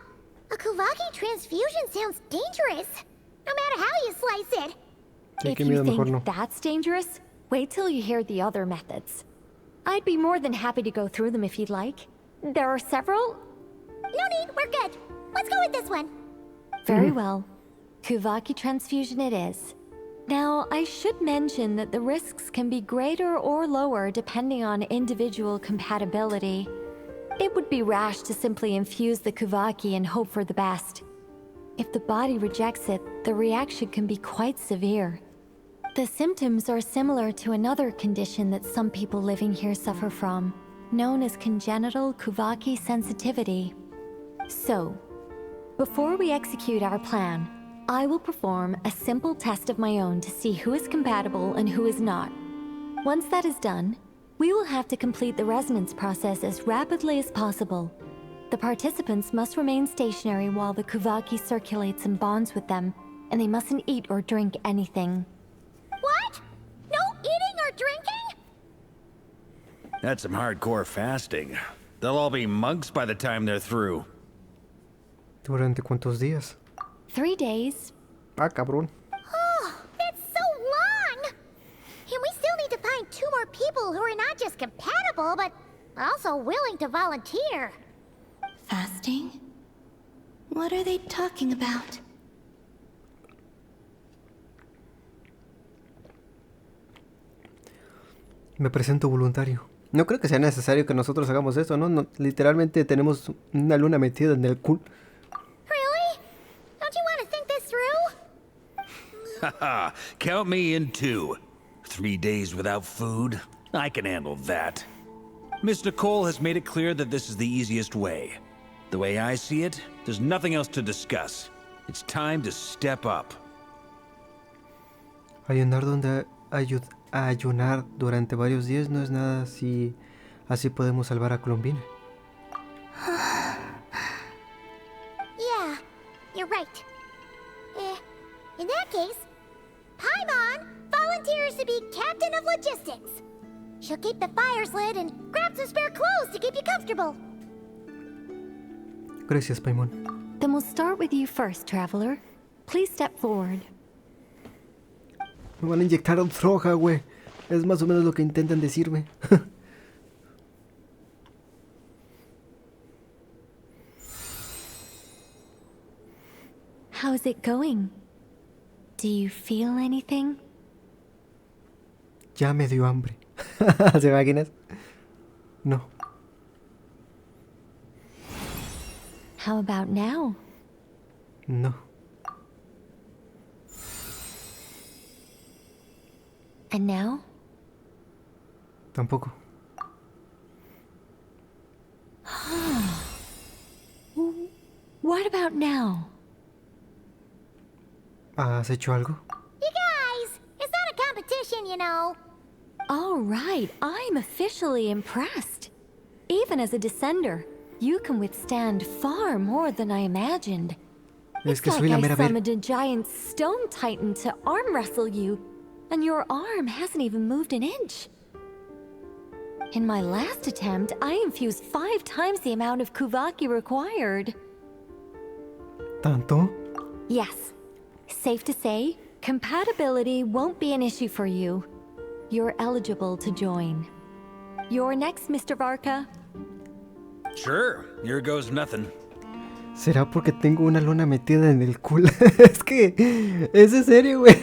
A Kuvaki transfusion sounds dangerous, no matter how you slice it. If you think that's dangerous, wait till you hear the other methods. I'd be more than happy to go through them if you'd like. There are several. No need, we're good. Let's go with this one. Very well. Kuvaki transfusion it is. Now, I should mention that the risks can be greater or lower depending on individual compatibility. It would be rash to simply infuse the Kuvaki and hope for the best. If the body rejects it, the reaction can be quite severe. The symptoms are similar to another condition that some people living here suffer from, known as congenital Kuvaki sensitivity. So, before we execute our plan, I will perform a simple test of my own to see who is compatible and who is not. Once that is done, we will have to complete the resonance process as rapidly as possible. The participants must remain stationary while the Kuvaki circulates and bonds with them, and they mustn't eat or drink anything. What? No eating or drinking? That's some hardcore fasting. They'll all be monks by the time they're through. ¿Durante cuántos días? 3 days. Ah, cabrón. Oh, that's so long! And we still need to find 2 more people who are not just compatible, but also willing to volunteer. Fasting? What are they talking about? Me presento voluntario. No creo que sea necesario que nosotros hagamos esto, ¿no? Literalmente tenemos una luna metida en el culo. Really? Don't you want to think this through? Haha, count me in too. 3 days without food? I can handle that. Miss Nicole has made it clear that this is the easiest way. The way I see it, there's nothing else to discuss. It's time to step up. Ayunar durante varios días no es nada si así podemos salvar a Columbina. Yeah, you're right. In that case, Paimon volunteers to be captain of logistics. She'll keep the fires lit and grab some spare clothes to keep you comfortable. Gracias, Paimon. Then we'll start with you first, traveler. Please step forward. Me van a inyectar droga, güey. Es más o menos lo que intentan decirme. How's it going? Do you feel anything? Ya me dio hambre. ¿Se imaginas? No. How about now? No. And now? Tampoco. What about now? ¿Has hecho algo? You guys, it's not a competition, you know. All right, I'm officially impressed. Even as a descender, you can withstand far more than I imagined. Es que It's soy like la I mera ver. summoned a giant stone titan to arm wrestle you, and your arm hasn't even moved an inch. In my last attempt, I infused 5 times the amount of Kuvaki required. ¿Tanto? Yes. Safe to say, compatibility won't be an issue for you. You're eligible to join. You're next, Mr. Varka. Sure, here goes nothing. ¿Será porque tengo una luna metida en el culo? Es que... Es en serio, güey.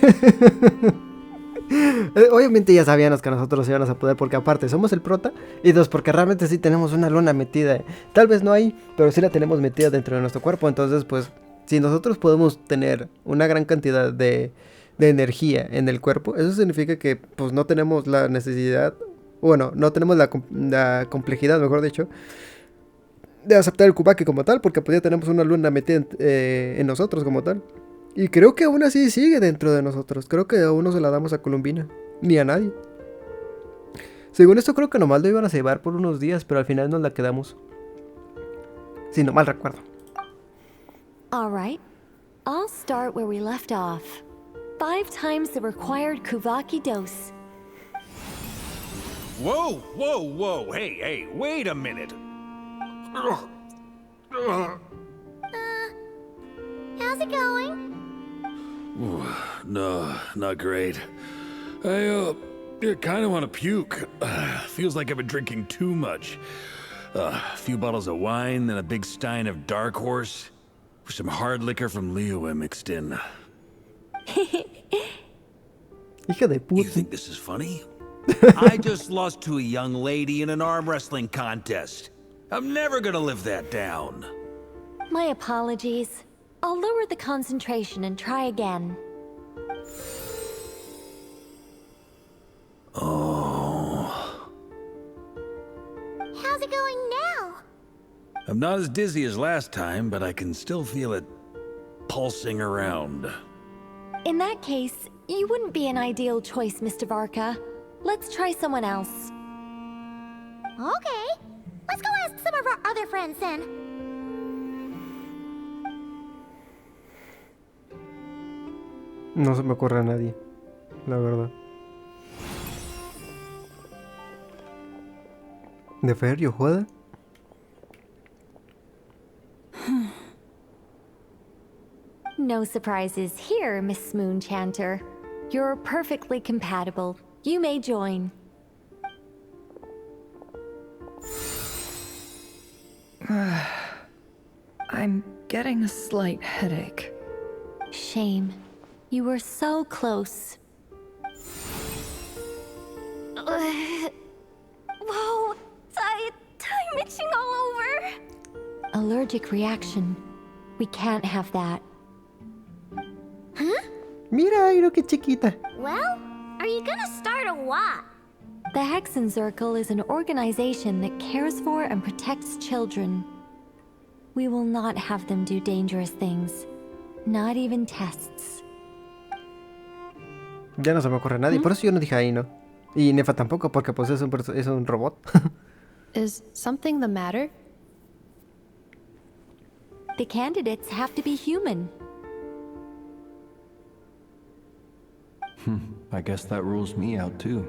Obviamente ya sabíamos que nosotros íbamos a poder, porque aparte somos el prota, y 2, porque realmente sí tenemos una luna metida. Tal vez no ahí, pero sí la tenemos metida dentro de nuestro cuerpo. Entonces, pues, si nosotros podemos tener una gran cantidad de energía en el cuerpo, eso significa que, pues, no tenemos la necesidad, bueno, no tenemos la complejidad, mejor dicho, de aceptar el Kuvaki como tal, porque pues ya tenemos una luna metida en nosotros como tal. Y creo que aún así sigue dentro de nosotros. Creo que aún no se la damos a Columbina, ni a nadie. Según esto, creo que nomás lo iban a llevar por unos días, pero al final nos la quedamos. Si no mal recuerdo. All right. I'll start where we left off. 5 times the required Kuvaki dose. Whoa, whoa, whoa. Hey, wait a minute. How's it going? No, not great. I kind of want to puke. Feels like I've been drinking too much. A few bottles of wine, then a big stein of Dark Horse. Some hard liquor from Leo mixed in. Hija de puta. You think this is funny? I just lost to a young lady in an arm wrestling contest. I'm never gonna live that down. My apologies. I'll lower the concentration and try again. Oh. How's it going now? I'm not as dizzy as last time, but I can still feel it pulsing around. In that case, you wouldn't be an ideal choice, Mr. Varka. Let's try someone else. Okay. Let's go ask some of our other friends then. No se me ocurre a nadie, la verdad. ¿De Fer, yo joda? No surprises here, Miss Moonchanter. You're perfectly compatible. You may join. I'm getting a slight headache. Shame. You were so close. Whoa! I'm itching all over! Allergic reaction. We can't have that. Huh? Mira, mira qué chiquita. Well, are you gonna start or what? The Hexen Circle is an organization that cares for and protects children. We will not have them do dangerous things. Not even tests. Ya no se me ocurre a nadie, por eso yo no dije ahí, ¿no? Y Nefa tampoco, porque pues es un robot. Is something the matter? The candidates have to be human. I guess that rules me out too.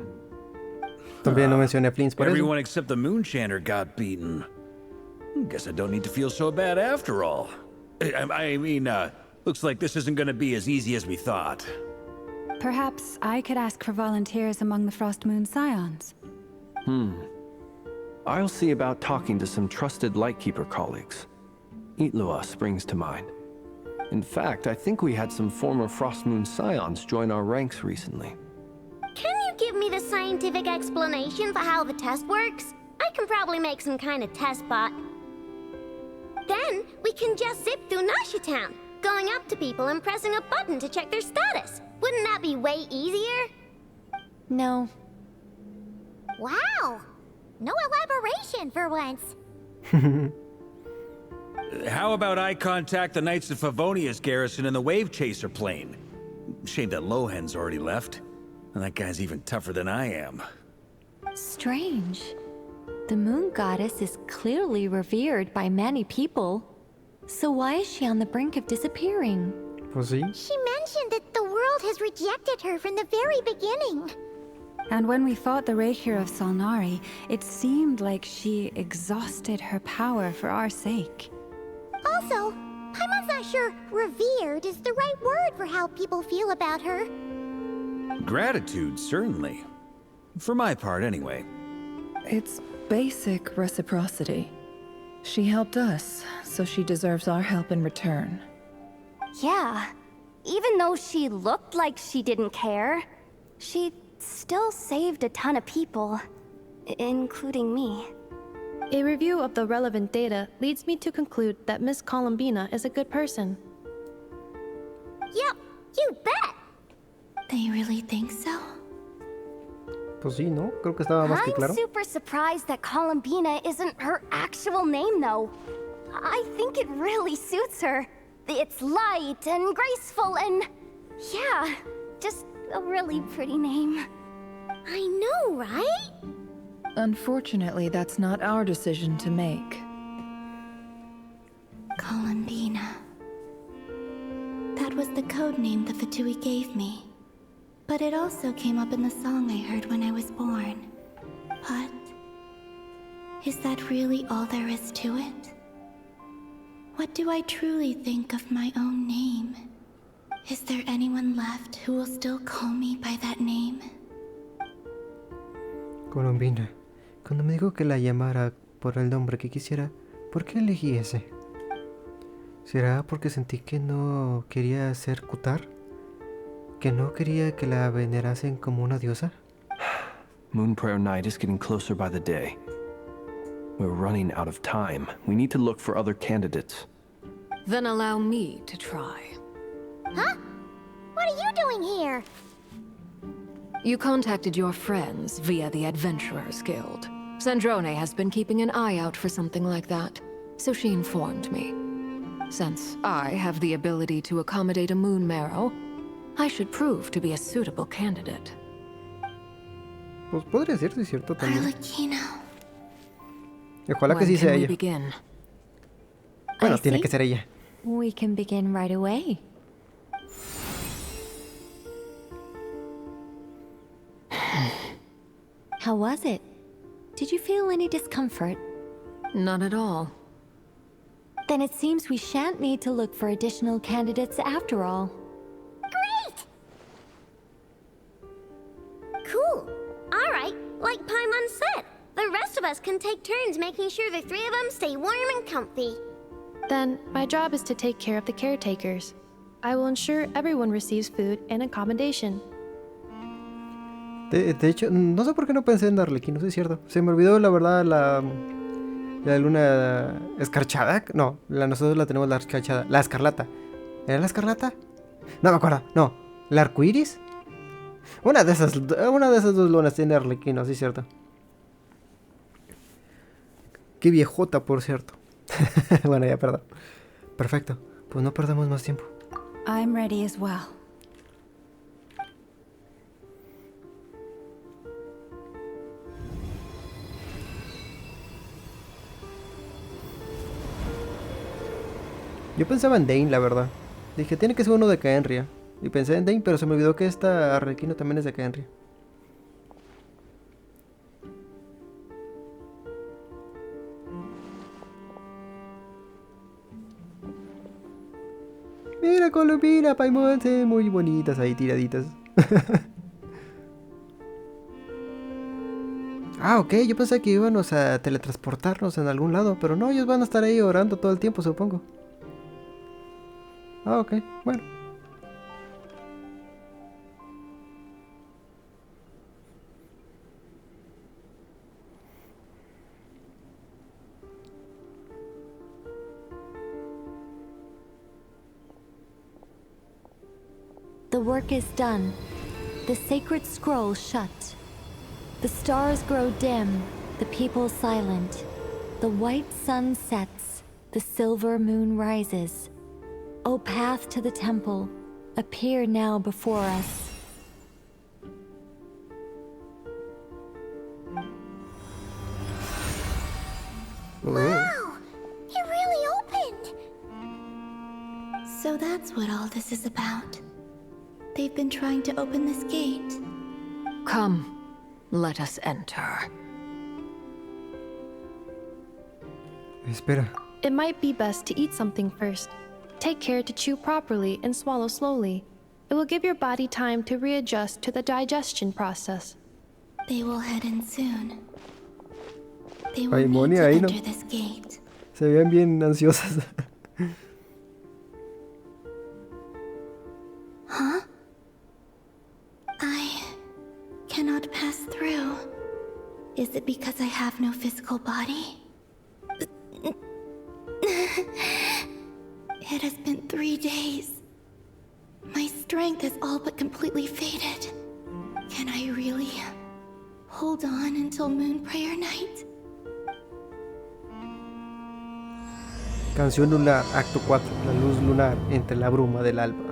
También no mencioné a Flins por Everyone eso. except the Moonchanter got beaten. Guess I don't need to feel so bad after all. I mean, looks like this isn't gonna be as easy as we thought. Perhaps I could ask for volunteers among the Frost Moon Scions. I'll see about talking to some trusted Lightkeeper colleagues. Itlua springs to mind. In fact, I think we had some former Frost Moon Scions join our ranks recently. Can you give me the scientific explanation for how the test works? I can probably make some kind of test bot. Then we can just zip through Nasha Town, going up to people and pressing a button to check their status. Wouldn't that be way easier? No. Wow! No elaboration for once. How about I contact the Knights of Favonia's garrison in the Wave Chaser plane? Shame that Lohan's already left. And that guy's even tougher than I am. Strange. The moon goddess is clearly revered by many people. So why is she on the brink of disappearing? Pues sí. She mentioned that the world has rejected her from the very beginning. And when we fought the Rahier of Salnari, it seemed like she exhausted her power for our sake. Also, Paimon's not sure revered is the right word for how people feel about her. Gratitude, certainly. For my part, anyway. It's basic reciprocity. She helped us, so she deserves our help in return. Yeah. Even though she looked like she didn't care, she still saved a ton of people, including me. A review of the relevant data leads me to conclude that Miss Columbina is a good person. Yep, you bet! They really think so? Pues sí, ¿no? Creo que estaba más que claro. I'm super surprised that Columbina isn't her actual name, though. I think it really suits her. It's light and graceful and... yeah, just a really pretty name. I know, right? Unfortunately, that's not our decision to make. Columbina. That was the code name the Fatui gave me. But it also came up in the song I heard when I was born. But... is that really all there is to it? What do I truly think of my own name? Is there anyone left who will still call me by that name? Columbina, cuando me dijo que la llamara por el nombre que quisiera, ¿por qué elegí ese? ¿Será porque sentí que no quería ser Kutar? ¿Que no quería que la venerasen como una diosa? Moon Prayer Night is getting closer by the day. We're running out of time. We need to look for other candidates. Then allow me to try. Huh? What are you doing here? You contacted your friends via the Adventurers Guild. Sandrone has been keeping an eye out for something like that, so she informed me. Since I have the ability to accommodate a moon marrow, I should prove to be a suitable candidate. Pues podría ser, sí es cierto también. Arlequino. Ojalá que sí sea ella. Bueno, tiene que ser ella. We can begin right away. How was it? Did you feel any discomfort? Not at all. Then it seems we shan't need to look for additional candidates after all. Great! Cool. All right, like Paimon said, the rest of us can take turns making sure the three of them stay warm and comfy. Then, my job is to take care of the caretakers. I will ensure everyone receives food and accommodation. De hecho, no sé por qué no pensé en Arlequino, sí es cierto. Se me olvidó, la verdad, la luna escarchada. No, nosotros la tenemos la escarchada. La escarlata. ¿Era la escarlata? No me acuerdo, no. ¿La arcoiris? Una de esas dos lunas tiene Arlequino, sí es cierto. Qué viejota, por cierto. Bueno, ya, perdón. Perfecto, pues no perdamos más tiempo. I'm ready as well. Yo pensaba en Dane, la verdad. Dije, tiene que ser uno de Caenria. Y pensé en Dane, pero se me olvidó que esta Arlequino también es de Caenria. Mira, Columbina, Paimon, muy bonitas ahí tiraditas. Ah, ok, yo pensé que íbamos a teletransportarnos en algún lado, pero no, ellos van a estar ahí orando todo el tiempo, supongo. Ah, ok, bueno. The work is done. The sacred scroll shut. The stars grow dim, the people silent. The white sun sets, the the silver moon rises. O path to the temple, appear now before us. Wow! It really opened! So that's what all this is about. They've been trying to open this gate. Come, let us enter. Espera. It might be best to eat something first. Take care to chew properly and swallow slowly. It will give your body time to readjust to the digestion process. They will head in soon. They Ay, will Moni, need to ahí no. enter this gate. Se veían bien ansiosas. Huh? I cannot pass through. Is it because I have no physical body? It has been 3 days. My strength has all but completely faded. Can I really hold on until Moon Prayer Night? Canción lunar, acto 4. La luz lunar entre la bruma del alba.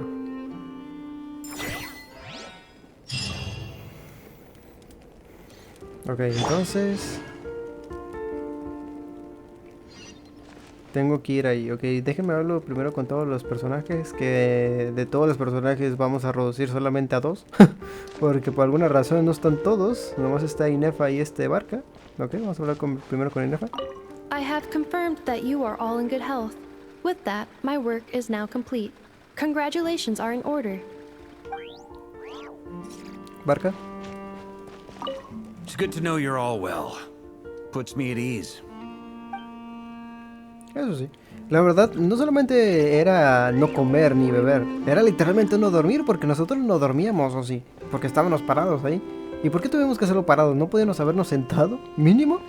Ok, entonces tengo que ir ahí. Ok, déjenme hablar primero con todos los personajes. Que de todos los personajes vamos a reducir solamente a 2. Porque por alguna razón no están todos. Nomás está Inefa y Barca. Ok, vamos a hablar primero con Inefa. I have confirmed that you are all in good health. With that, my work is now complete. Congratulations are in order. Barca. It's good to know you're all well. Puts me at ease. Eso sí. La verdad, no solamente era no comer ni beber. Era literalmente no dormir, porque nosotros no dormíamos, o sí. Porque estábamos parados ahí. ¿Y por qué tuvimos que hacerlo parados? ¿No podíamos habernos sentado? ¿Mínimo?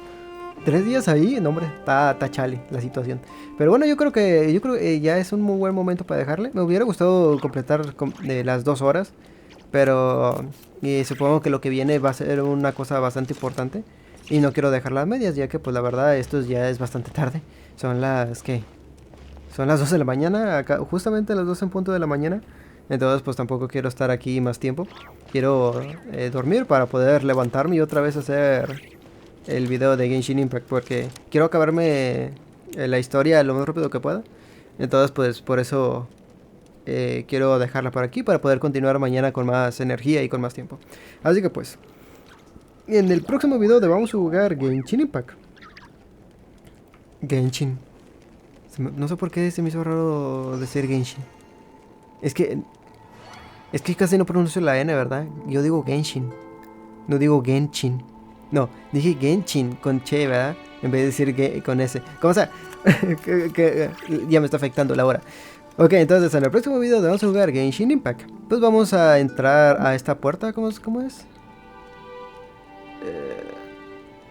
3 días ahí, no hombre, está chale la situación. Pero bueno, yo creo que ya es un muy buen momento para dejarle. Me hubiera gustado completar las 2 horas, pero supongo que lo que viene va a ser una cosa bastante importante. Y no quiero dejarla a medias, ya que pues la verdad esto ya es bastante tarde. Son las, ¿qué? Son las 2 de la mañana, acá, justamente las 2 en punto de la mañana. Entonces pues tampoco quiero estar aquí más tiempo. Quiero dormir para poder levantarme y otra vez hacer el video de Genshin Impact, porque quiero acabarme la historia lo más rápido que pueda. Entonces pues por eso quiero dejarla por aquí para poder continuar mañana con más energía y con más tiempo. Así que pues en el próximo video vamos a jugar Genshin Impact. Genshin. No sé por qué se me hizo raro decir Genshin. Es que casi no pronuncio la N, ¿verdad? Yo digo Genshin, no digo Genshin. No, dije Genshin con che, ¿verdad? En vez de decir con S. ¿Cómo sea? que ya me está afectando la hora. Ok, entonces en el próximo video vamos a jugar Genshin Impact. Pues vamos a entrar a esta puerta. ¿Cómo es?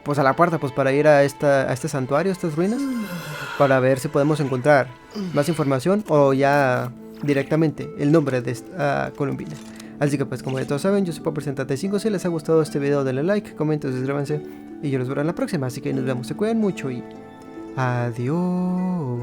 Pues a la puerta, pues para ir a este santuario, a estas ruinas. Para ver si podemos encontrar más información o ya directamente el nombre de esta Columbina. Así que pues como ya todos saben, yo soy Pop35. Si les ha gustado este video, denle like, comenten, suscríbanse. Y yo los veré en la próxima. Así que nos vemos, se cuidan mucho y adiós.